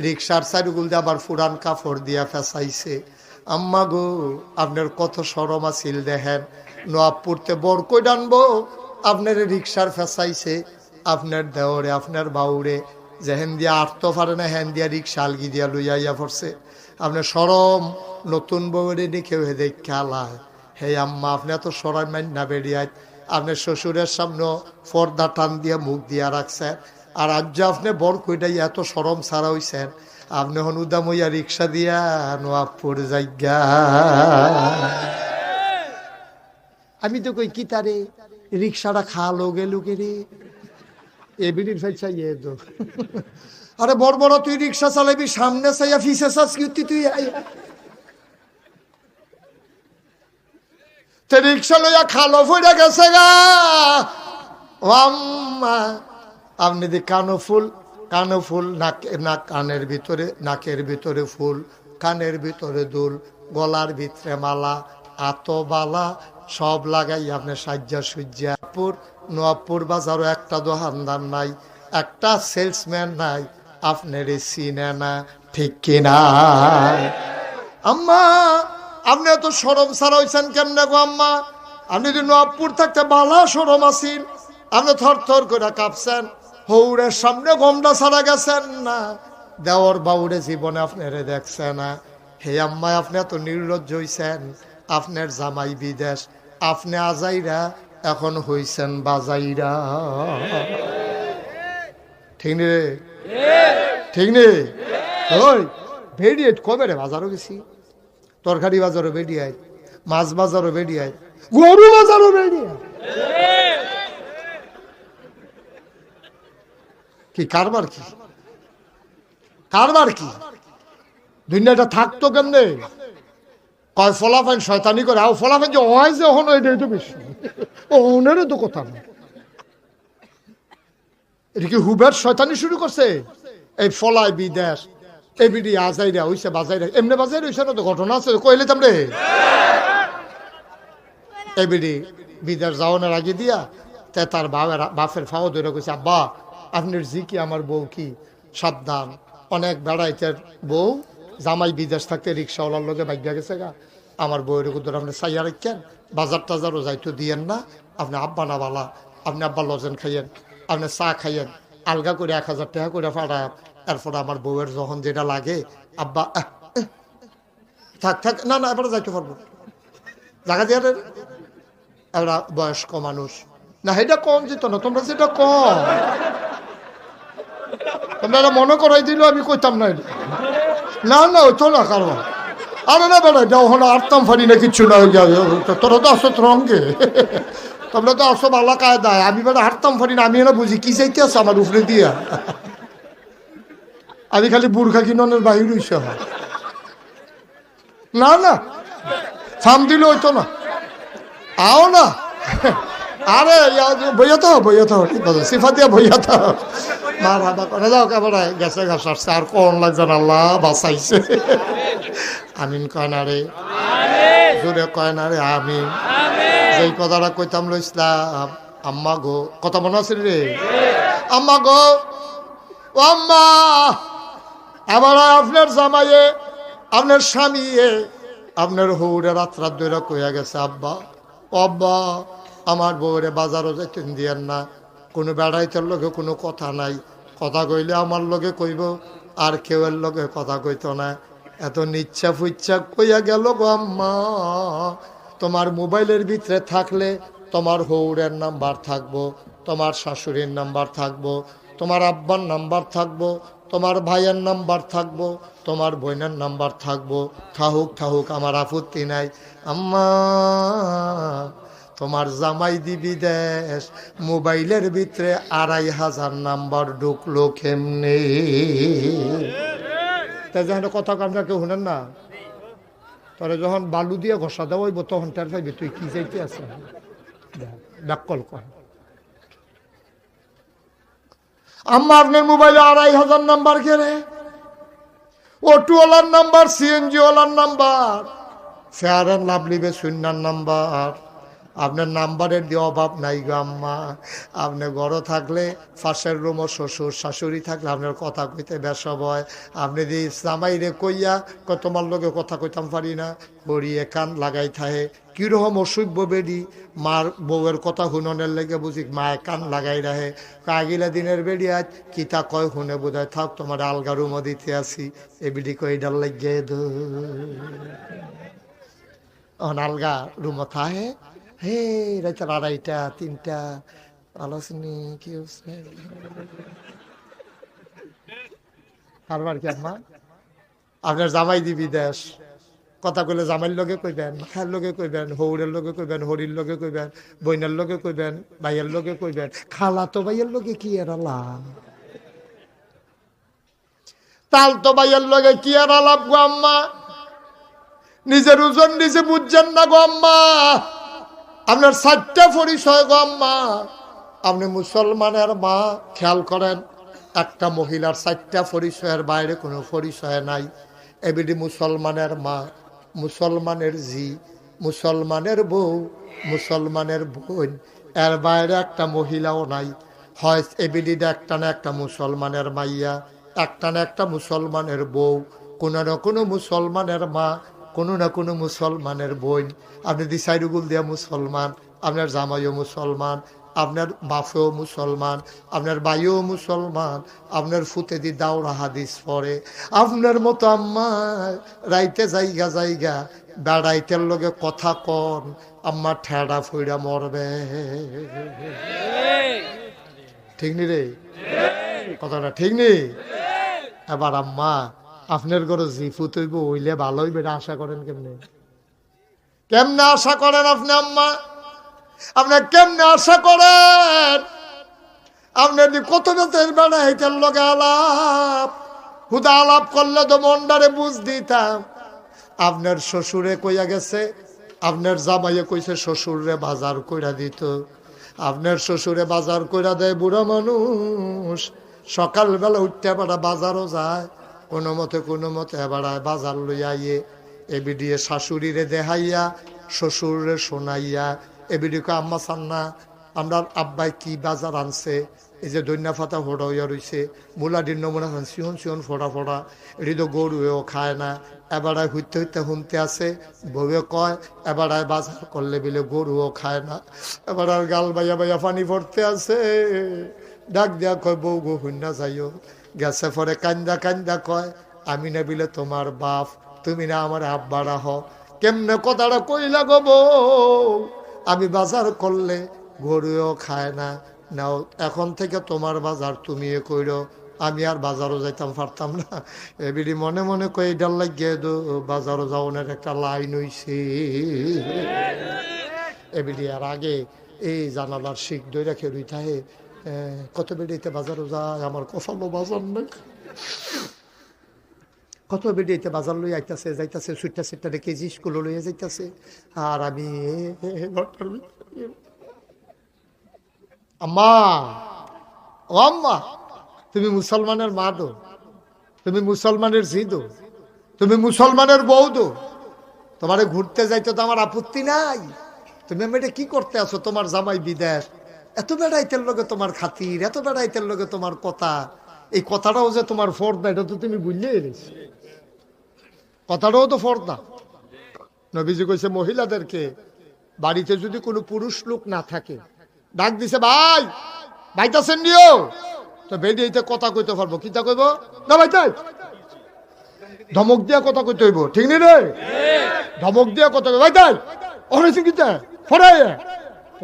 রিক্সার সাইডগুল দিয়ে আবার ফুরান কাপড় দিয়া ফেসাইছে। আম্মা গো আপনার কত শরম আছিল দেখেন, নোয়াবপুরতে বর কই ডানবো আপনার রিক্সার ফেসাইছে, আপনার দেওরে আপনার বাউরে যেহেন দিয়া আটতো পারে না হেন দিয়া রিক্সা আলগি দিয়া লইয়া পড়ছে, আপনার সরম নতুন বউরে দেখে দেখালায়। হে আম্মা আপনি এত সরাই মাইন না বেরিয়ায়, আপনার শ্বশুরের সামনে পর্দা টান দিয়া মুখ দিয়া রাখছেন, আর আজ আপনি বর কইটাই এত সরম ছাড়া হইছেন, আপনি হন উদাম হইয়া রিক্সা দিয়া নোয়াবপুর যাইগা। আমি তো কই কি তারে রিক্সাটা খালো গেলুকে রে, এবিডির ফাই চাইয়ে তো, আরে বড় বড় তুই রিক্সা চালাবি সামনে চাইয়া ফিসে চাস কি তুই রিক্সা লইয়া খালো ফুড়ে গেছে গা। আম্মা আপনি দি কানো ফুল নাক কানের ভিতরে, নাকের ভিতরে ফুল, কানের ভিতরে দুল, গলার ভিতরে মালা, আতো বালা সব লাগাই আপনি সাজ্জা সুজ্জাপুর নোয়াবপুর বাজারও একটা দোকানদার নাই, একটা সেলসম্যান নাই, আপনার চিনে না, ঠিক কিনা? আম্মা আপনি এত সরম ছাড়া হয়েছেন কেমনে গো আম্মা, আপনি যদি নোয়াবপুর থাকতে বালা সরম আছেন, আপনি থর থর করে কাঁপছেন, হৌরের সামনে গমটা ছাড়া গেছেন না, দেওয়ার বাউরে জীবনে আপনারে দেখছে না। হে আম্মা আপনি এত নির্লজ্জ হইছেন, আপনার জামাই বিদেশ, আপনি আজাইরা এখন হইছেন বাজাইরা, ঠিক নে ঠিক নে? ওই ভেড়িয়েট কবে রে বাজারও গেছি, তরকারি বাজারও বেরিয়ায়, মাছ বাজারও বেরিয়ায়, গরু বাজারও বেরিয়ায়, কি কারবার কি কারবার কি দুনিয়াটা থাকতো কেমনে? কয় ফলাফাইন শয়তানি করে, আও ফলাফাইন যে হয় যে হন এটাই তো বেশি, ওনেরও তো কথা না, এটা কি হুবের শয়তানি শুরু করছে? এই ফলাই বিদেশ এবিডি আজাইরা হইছে বাজাইরা, এমনি বাজাইরা হইছে না তো, ঘটনা আছে কইলে তামরে এবিডি বিদেশ যাওয়ানোর আগে দিয়া তে তার বাপের ফাও ধরে কইছে, আব্বা আপনার জি কি আমার বউ কি সাবধান, অনেক বেড়াইতের বউ, জামাই বিদেশ থাকতে রিক্সাওয়ালার লোকে বাইক গেছে গা, আমার বউয়ের কুদর আপনি চাইয়া রাখেন, বাজার টাজারও যাইতো দিয়েন না, আপনি আব্বা না বালা, আপনি আব্বা লজেন খাইয়েন, আপনি চা খাইয়েন, আলগা করে 1000 টাকা করে ফাড়ায়, এরপর আমার বউয়ের যখন যেটা লাগে আব্বা থাক থাক, না না এবারে যাইতে পারবো, জায়গা দিয়ে এরা বয়স্ক মানুষ না, এটা কম যেত না, তোমরা যেটা কম তোমরা মনে করাই দিল আমি কইতাম না, না না ওইতো না কারণ, আরে না বেড়া যাও হলো আটতাম ফারি না কিচ্ছু না, তোরা তো আসো রঙে, তোমরা তো আসো ভালো কায়দায়, আমি বেড়া হাঁটতাম ফারি না, আমি না বুঝি কি চাইতে আছো আমার উপরে দিয়া, আমি খালি বুর্খা কিননের বাহির হইছে, না না ফার্ম দিলে হইতো না, আও না, আরে বইয়া ঠিক আছে, সিফাতিয়া বইয়া তো মার হাবা করে যাও, কেমন গেছে ঘাস আসছে, আর কোন লাগছে না, আল্লাহ বাঁচাইছে, আমিন কয় না রে, জোরে কয় না রে আমিন। যেই কথাটা কইতাম লইছিলাম, আম্মা গো, কথা মনে আছে রে, আম্মা গো, ও আম্মা, এবার আপনার জামাইয়ে, আপনার স্বামী, আপনার হৌরে রাত ধরে কইয়া গেছে, আব্বা ও আব্বা আমার বউরে বাজারও যাইতেন দিয়েন না, কোনো বেড়াইতের লগে কোনো কথা নাই, কথা কইলে আমার লগে কইব, আর কেউয়ের লগে কথা কইতো না, এত নিচ্ছা ফুচ্ছা কইয়া গেল গো আম্মা, তোমার মোবাইলের ভিতরে থাকলে তোমার হৌরের নাম্বার থাকবো, তোমার শাশুড়ির নাম্বার থাকবো, তোমার আব্বার নাম্বার থাকবো, তোমার ভাইয়ের নাম্বার থাকবো, তোমার বোনের নাম্বার থাকবো। থাকুক আমার আপত্তি নাই। আম্মা তোমার জামাই দিবি দেশ, মোবাইলের ভিতরে 2500 নাম্বার ঢুকলো কেমনে? তাই যখন কথা কামটা কেউ শুনেন না, তোরা যখন বালু দিয়ে ঘষা দেওয়া হইব তখন তার পাইবি তুই কি চাইতে আছে ব্যাকল কর। আম্মা আপনার মোবাইলে 2500 নাম্বার কেড়ে, অটোওয়ালার নাম্বার, সিএনজি ওয়ালার নাম্বার, ফেয়ার অ্যান্ড লাভলি বে শূন্যার নাম্বার। আপনার নাম্বারের দিয়ে অভাব নাই গো আম্মা। আপনি ঘরে থাকলে পাশের রুমও শ্বশুর শাশুড়ি থাকলে আপনার কথা কইতে বেসব হয়। আপনি যে জামাই রে কইয়া তোমার লোকে কথা কইতাম পারি না, বড়িয়ে কান লাগাই থাহে। কীরকম অসভ্য বেডি, মার বউয়ের কথা শুননের লেগে বুঝি মায়ে কান লাগাই রাহে। আগিলা দিনের বেডি আজ কিতা কয় শুনে বোধহয় থাক তোমার আলগা রুমও দিতে আসি, এ বিডি কই ডাল লাগিয়ে দো আলগা রুমও থাহে। হে রাইতার 2:30 3টা আলোচনী কি কারবার কি আম্মা? আপনার জামাই দিবি দেশ, কথা কইলে জামাইয়ের লগে কইবেন, খার লগে কইবেন, হৌরের লগে কইবেন, হরির লগে কইবেন, বইনের লগে কইবেন, ভাইয়ের লগে কইবেন, খালা তো ভাইয়ের লগে কি আর আলাপ, তাল তো ভাইয়ের লগে কি আর আলাপ গো আম্মা? নিজের ওজন নিজে বুঝছেন না গো আম্মা। আপনার 4টা পরিচয় গো আম্মা। আপনি মুসলমানের মা, খেয়াল করেন, একটা মহিলার 4টা পরিচয়ের বাইরে কোনো পরিচয় নাই। এবিডি মুসলমানের মা, মুসলমানের জি, মুসলমানের বউ, মুসলমানের বোন, এর বাইরে একটা মহিলাও নাই। হয় এবিডিটা একটা না একটা মুসলমানের মাইয়া, একটা না একটা মুসলমানের বউ, কোনো না কোনো মুসলমানের মা, কোনো না কোনো মুসলমানের বোন। আপনি দিশাইরুগুল দিয়া মুসলমান, আপনার জামাইও মুসলমান, আপনার বাপেও মুসলমান, আপনার ভাইও মুসলমান, আপনার ফুতেদি দাওরা হাদিস পড়ে। আপনার মতো আম্মা রাইতে জায়গা বেড়াইতের লগে কথা কন, আম্মা ঠেড়া ফুইরা মরবে। ঠিক নি রে কথাটা? ঠিক নেই? এবার আম্মা আপনার ঘরে জিফু তৈব হইলে ভালো হইবে, আশা করেন কেমনে? কেমনে আশা করেন আপনি আম্মা? আপনার কেমনে আশা করেন? আপনার কত বেতের বেড়াইতের লগে আলাপ, হুদা আলাপ করলে তো মন্ডারে বুঝ দিতাম। আপনার শ্বশুরে কইয়া গেছে, আপনার জামাইয়ে কইছে শ্বশুরে বাজার কইরা দিত। আপনার শ্বশুরে বাজার কইরা দেয়, বুড়া মানুষ সকালবেলা উঠতে বেড়া বাজারও যায়, কোনো মতে বেড়ায় বাজার লইয়া আইয়ে এবিডিয়ে শাশুড়িরে দেখাইয়া শ্বশুরে শোনাইয়া এবিডিকে আম্মা সান্না আমরা আব্বাই কি বাজার আনছে, এই যে দৈন্যা ফাতা ফোড়া হইয়া রয়েছে, মুলাডির নমুনা সিহন ফোড়া এটি তো গরুয়েও খায় না। এবারায় হইতে শুনতে আছে, বউয়ে কয় এবারায় বাজার করলে বিলে গরুও খায় না। এবার আর গাল বাইয়া পানি পড়তে আছে, ডাক দিয়া কয় বউ গো হুন্না যাইও। গেছে পরে কান্দা কয় আমি না বিলে তোমার বাপ, তুমি না আমার আব্বারা হ। কেমনে কথাটা কইলা গো বউ? আমি বাজার করলে গরুও খায় না, নাও এখন থেকে তোমার বাজার তুমি কইরো, আমি আর বাজারও যাইতাম পারতাম না। এবিডি মনে মনে কই ডাল লাগিয়ে দো, বাজারও যাওয়ার একটা লাইন হইছে। এবিডি আর আগে এই জানালার শিখ দই রেখে রইতাহে, কত বেডিতে বাজারও যায়, আমার কফালো বাজার না, কত বেডিতে বাজার লই আইতাছে যাইতাছে, সুট্টা কেজি স্কুল লইয়া যাইতাছে, আর আমি আম্মা ও আম্মা তুমি মুসলমানের মা দো, তুমি মুসলমানের জি দো, তুমি মুসলমানের বউ দো, তোমারে ঘুরতে যাইতে তো আমার আপত্তি নাই। তুমি আমি এটা কি করতে আছো? তোমার জামাই বিদেশ, এত বেড়াইতের লগে তোমার খাতির, এত বেড়াইতের লগে তোমার কথা, এই কথাটাও যে তোমার ফর্দা এটা তো তুমি বুঝলে এনেছি, কথাটাও তো ফর্দা। নবীজি কইছে মহিলাদেরকে বাড়িতে যদি কোনো পুরুষ লোক না থাকে, ডাক দিছে ভাই ভাইতাছেন নিও, তো বেরিয়ে কথা কইতে পারবো, কিতা কইব না ভাইতাই, ধমক দিয়া কথা কইতে হইব, ঠিক নি রে? ধমক দিয়া কথা কইব ভাইতাই অনেক কিতা ফরাই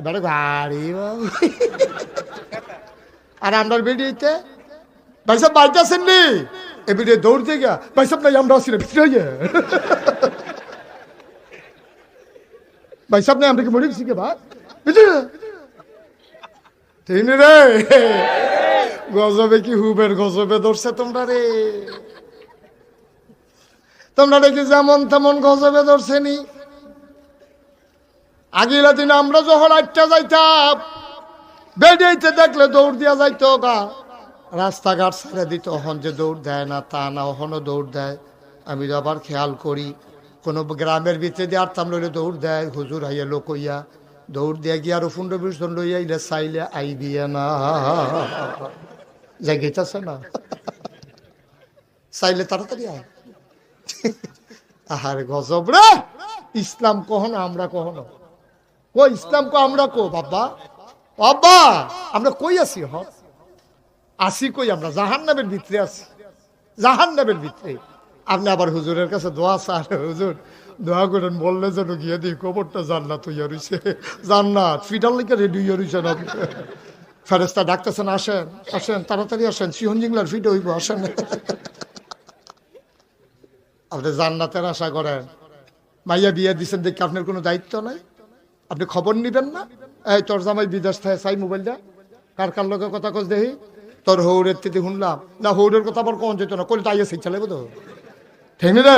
বেড়ে গাড়ি আর আমরা বেরিয়েতে ভাই সাহেব বাড়িতে আসেন নি এ বেরিয়ে দৌড়তে গিয়া ভাই সাহেব নাই আমরা আসি না ভিতরে হইয়া ভাই সাহেব নাই আমরা কি মরে গেছি কে ভাই ভিতরে ঠিক রে গজবে কি হুবের গজবে ধরছে তোমরা রে তোমরা দেখি যেমন তেমন গজবে ধরছে নি আগিলা দিন আমরা যখন আটটা যাইতাম বেরিয়েতে দেখলে দৌড় দিয়া যাইতো গা রাস্তাঘাট ছেড়ে দিত ওহন যে দৌড় দেয় না তা না ওহনও দৌড় দেয় আমি তো আবার খেয়াল করি কোনো গ্রামের ভিতরে দিয়ে আটতাম লইলে দৌড় দেয় হুজুর হাইয়া লোক হইয়া দৌড় দিয়ে গিয়ে আরো 15-20 জন লইয়া ইলে চাইলে আইবিয়া না যাই গেছে না চাইলে তাড়াতাড়ি আয় আহারে গজব রে ইসলাম কখনো আমরা কখনো ও ইসলাম কো আমরা কো বাবা বাবা আমরা কই আছি আসি কই আমরা জাহান্নামের ভিতরে আছি জাহান্নামের ভিতরে আপনি আবার হুজুরের কাছে দোয়া চান হুজুর দোয়া করেন বললে যেন গিয়ে দিই কবরটা জান্নাত হইয়া রইছে জান্নাত ফিটার লিখে রেডি হইয়া রইছেন আপনি ফেরেস্তা ডাকতেছেন আসেন আসেন তাড়াতাড়ি আসেন সিহন জিংলার ফিট হইব আসেন আপনি জান্নাতের আশা করেন মাইয়া বিয়ে দিচ্ছেন দেখি আপনার কোনো দায়িত্ব নাই আপনি খবর নিবেন না এই তোর জামাই বিদেশ থাকে চাই মোবাইলটা কার কার লোকের কথা কস দেখি তোর হৌরের তিথি শুনলাম না হৌরের কথা আবার কখন যেত না কোন তাই আছে ইচ্ছা লাগবে তো ঠিক নি রে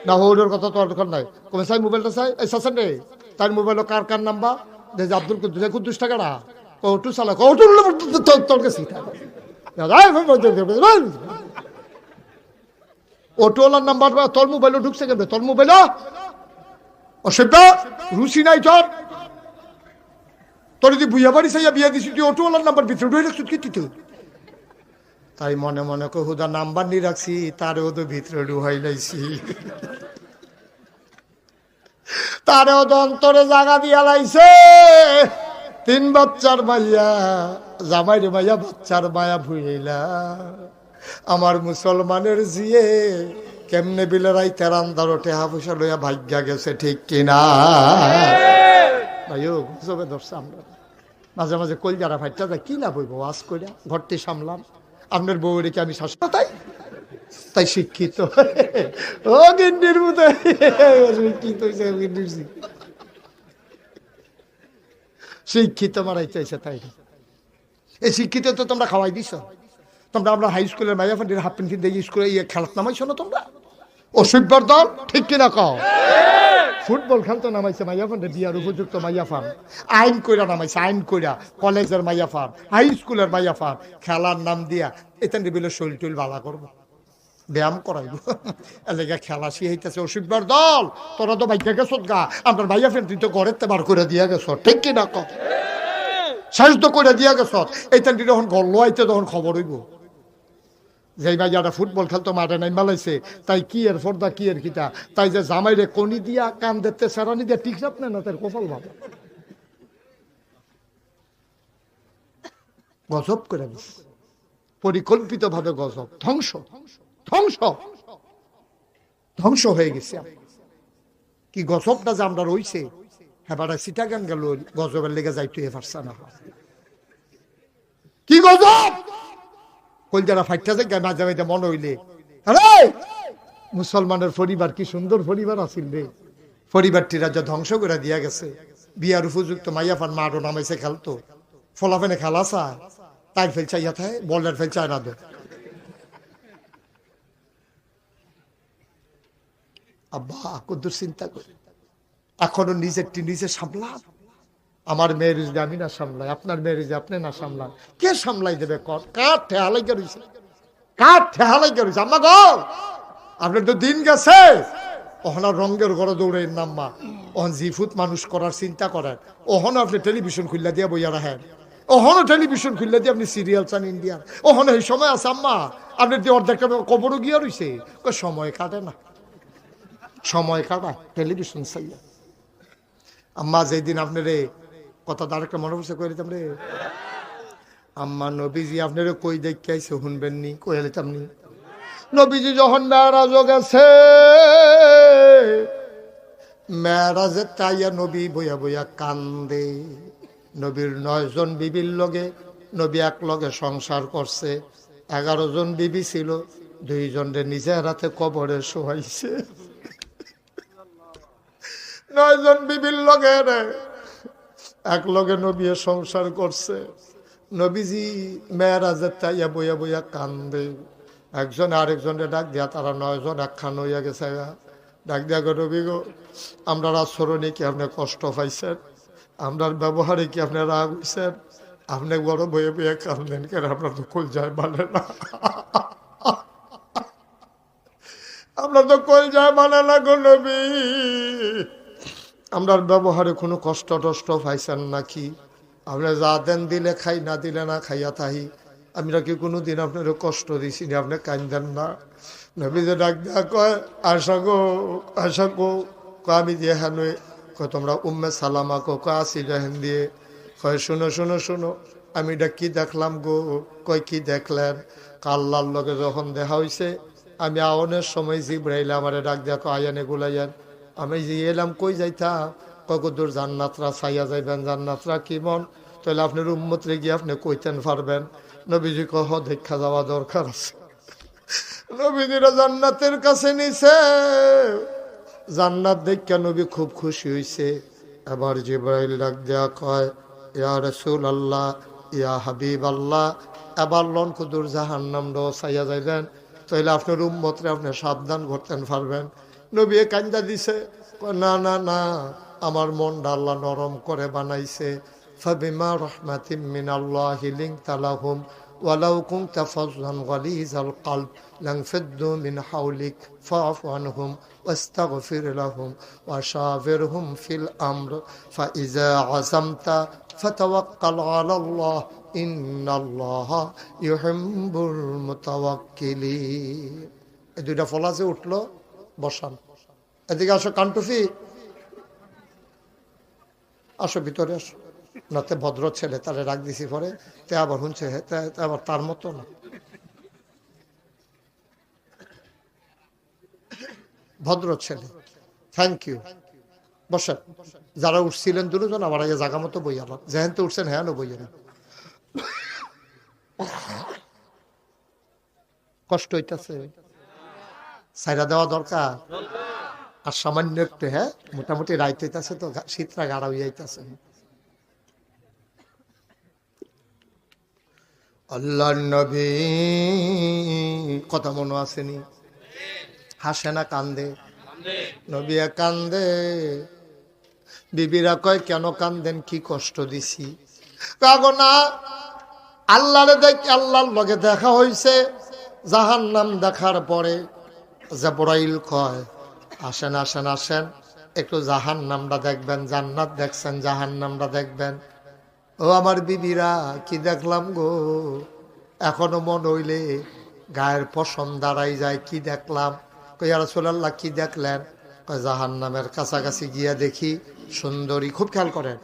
না হৌরের কথা তোর দোকান নাই কমে চাই মোবাইলটা চাই এই চাচ্ছেন রে তার মোবাইল কার কার নাম্বার দেখি আব্দুল কুদ্দুস টাকাটা কৌটু চালা কৌটু তোর কাছে অটোওয়ালার নাম্বার তোর মোবাইলও ঢুকছে কেন তোর মোবাইল অসভ্য রুচি নাই তোর যদি বুঝা পারিস বিয়ে দিছি তুই অটোওয়ালার নাম্বার ভিতরে ঢুকে রাখছিস কি তুই তাই মনে মনে কো হুদা নাম্বার নিয়ে রাখছি তারেও তো ভিতরে ঢুকাই লাইছি তারেও তো অন্তরে জায়গা দিয়া লাইছে 3 বাচ্চার মাইয়া জামাই রে মাইয়া বাচ্চার মায়া ভুইলা আমার মুসলমানের জিয়ে কেমনে বিলে রাইতে রান্দার ওঠে হাফুসা লইয়া ভাগ্যা গেছে ঠিক কিনা ভাইও গুজবে ধরছে আমরা মাঝে মাঝে কলজারা ফাইটটা যায় কি লাভ হইব ওয়াজ কইরা ঘরটি সামলাম আপনার বউ রেখে আমি শাসন তাই তাই শিক্ষিত ও গিন্ডির মতো শিক্ষিত শিক্ষিত মারাই চাইছে তাই এই শিক্ষিত তো তোমরা খাওয়াই দিছ তোমরা আমরা হাই স্কুলের মাইয়া ফান্ডির হাফ প্যান্ট দিয়ে স্কুলে ইয়ে খেলাত নামাইছো না তোমরা অসভ্যর দল ঠিক কিনা কও ফুটবল খেলতে নামাইছে মাইয়া ফান্ডে বিয়ার উপযুক্ত মাইয়া ফান আইন কইরা নামাইছে আইন কইরা কলেজের মাইয়া ফান হাই স্কুলের মাইয়া ফান খেলার নাম দিয়া এতেন বিলে শরীর টুল ভালা করবো ব্যায়াম করাইব এলাকা খেলা শিখাইতেছে অসভ্যর দল তোরা তো ভাইয়া গেছ গা আপনার ভাইয়া ফ্রেন্ড তুই তো ঘরের বার করে দিয়া গেছ ঠিক কিনা কও সাহায্য করে দিয়া গেছ এইতেন যখন ঘর লোয়াইতে তখন খবর হইব যেই ভাই যারা ফুটবল খেলতো মাঠে নাই মালাইছে তাই কি এর ফর্দা কি এর কিতা তাই যে জামাইরে কনি দিয়া কান দেখতে সেরানি দিয়া টিকসাপ নেয় না তার কপাল ভালো গজব করে দিস পরিকল্পিত ভাবে গজব ধ্বংস ধ্বংস ধ্বংস হয়ে গেছে কি গজবটা যে আমরা রইছে হ্যাঁ বাড়া সিটাগান গেল গজবের লেগে যাইতো এ পারছা না কি গজব কলজারা ফাইটটা যায় মাঝে মাঝে মনে হইলে আরে মুসলমানের পরিবার কি সুন্দর পরিবার আছিল রে পরিবারটি রাজা ধ্বংস করে দিয়া গেছে বিয়ার উপযুক্ত মাইয়া ফান মারো নামাইছে খেলতো ফলাফেনে খেলা চায় তাই ফেল চাইয়া থাকে বলের ফেল চায় না দো আব্বা কদ্দুর চিন্তা করে এখনো নিজেরটি নিজে সামলাম আমার মেয়ের যদি আমি না সামলাই আপনার মেয়ের যদি আপনি না সামলান কে সামলাই দেবে কার ঠেহালাই গেছে কার ঠেহালাই গেছে আম্মা গো আপনার তো দিন গেছে ওহনার রঙের ঘরে দৌড়ে নাম্মা ওহন জিফুত মানুষ করার চিন্তা করেন ওহন আপনি টেলিভিশন খুললা দিয়া বইয়া রাখেন ওহনও টেলিভিশন খুললা দিয়ে আপনি সিরিয়াল চান ইন্ডিয়ার ওহন এই সময় আছে আম্মা আপনি দিয়ে অর্ধেকটা কবরও গিয়া রয়েছে সময় কাটে না সময় কাটায় টেলিভিশন চাইয়া আম্মা যেদিন আপনার কথা আরেকটা মনে পড়ছে কয়ে দিতাম রে আম্মা নবীজি আপনার কই দেখে আইসে শুনবেন নি কয়ে দিতাম নি নবীজি যখন মেরাজ গেছে মেরাজে তাইয়া নবী বইয়া বইয়া কান্দে। নবীর 9 জন বিবির লগে নবী এক লগে সংসার করছে। 11 জন বিবি ছিল, 2 জনরে নিজের হাতে কবরে শোয়াইছে। 9 জন বিবির লগে এক লগে নবী সংসার করছে। নবীজি মেরাজে তাইয়া বইয়া বইয়া কান্দে। একজন আরেকজনের ডাক দিয়া তারা 9 জন একখান হইয়া গেছে। ডাক দিয়া গো নবী গো, আমরা আচরণে কি আপনি কষ্ট পাইছেন? আমরার ব্যবহারে কি আপনি রাগ হইছেন? আপনি বড় বইয়ে বইয়ে কান্দেন কেন? আপনার তো কল যায় মানে না, আমরা তো কল যায় মানে না গো নবী। আমরার ব্যবহারে কোনো কষ্ট টষ্ট পাইছেন নাকি? আপনি যা দেন দিলে খাই, না দিলে না খাইয়া তাহি। আমরা কি কোনোদিন আপনার কষ্ট দিছি না? আপনি কান্দেন না। নবী যে ডাক দেয়া কয়, আশা গো আশা গো, আমি দিয়ে হ্যাঁ কয় তোমরা উম্মে সালামা কো আসি হেন দিয়ে। কয় শুনো শুনো শুনো, আমি এটা কি দেখলাম গো? কয় কি দেখলেন? আল্লাহর লগে যখন দেখা হইছে, আমি আওনের সময় জিব্রাইল আমারে ডাক দেয়া কয় আয়ানে গুলাইয়ান। আমি যে এলাম কই যাইতাম? কতদূর জান্নাতরা চাইয়া যাইবেন, জান্নাতরা কি মন? তাহলে আপনার উম্মতরে গিয়ে আপনি কইতেন পারবেন? নবীজি কহ দেখা যাওয়া দরকার আছে। নবীজিরা জান্নাতের কাছে নিছে। জান্নাত দেখা নবী খুব খুশি হইছে। এবার জিবরাইল ডাক দেয়া কয়, ইয়া রাসূলুল্লাহ, ইয়া হাবিবাল্লাহ, এবার লন কুদুর জাহান্নাম র চাইয়া যাইবেন, তাইলে আপনার উম্মতরে আপনি সাবধান করতেন পারবেন। নবী কান্দা দিছে, না না না, আমার মনটা আল্লাহ নরম করে বানাইছে। ফাবিমা রাহমাতিম মিনাল্লাহি লিনতা লাহুম ওয়ালাউ কুনতা ফাযযান গালিযাল কলব লানফাদ্দু মিন হাওলিক ফাআফু আনহুম ওয়াস্তাগফির লাহুম ওয়াশাবিরহুম ফিল আমর ফাইযা আযামতা ফাতাওয়াক্কাল আলাল্লাহ ইন্নাল্লাহা ইউহিব্বুল মুতাওয়াক্কিলিন। এই দুইটা ফলাজে উঠলো, বসান। এদিকে আসো কান্টুফি, আসো ভিতরে আসো। নাতে ভদ্র ছেলে, তারে রাখ দিছি পরে, তে আবার শুনছে আবার তার মতো না, ভদ্র ছেলে। থ্যাংক ইউ, বসেন। যারা উঠছিলেন দুজন আবার আগে জায়গা মতো বই আলাম, যেহেন তো উঠছেন হ্যাঁ বইয়ে না, কষ্ট হইতেছে, সাইরা দেওয়া দরকার। আর সামান্য একটু, হ্যাঁ মোটামুটি রাইত হইতেছে তো, শীতরা গাড়া হইয়াইতেছে। আল্লাহ নবী কথা মনে আসেনি? হাসে না কান্দে? নবী কান্দে। বিবিরা কয় কেন কান্দেন, কি কষ্ট দিছি? কাগো না, আল্লাহরে দেখি, আল্লাহর লগে দেখা হইছে। জাহান্নাম দেখার পরে জিবরাইল কয়, আসেন আসেন আসেন, একটু জাহান্নামটা দেখবেন। জান্নাত দেখছেন, জাহান্নামটা দেখবেন। ও আমার বিবিরা, কি দেখলাম গো? এখনো মন হইলে গায়ের পশম দাঁড়াই যায়। কি দেখলাম? কই ইয়া রাসূলুল্লাহ কি দেখলেন? কয় জাহান্নামের কাছাকাছি গিয়া দেখি সুন্দরী, খুব খেয়াল করেন,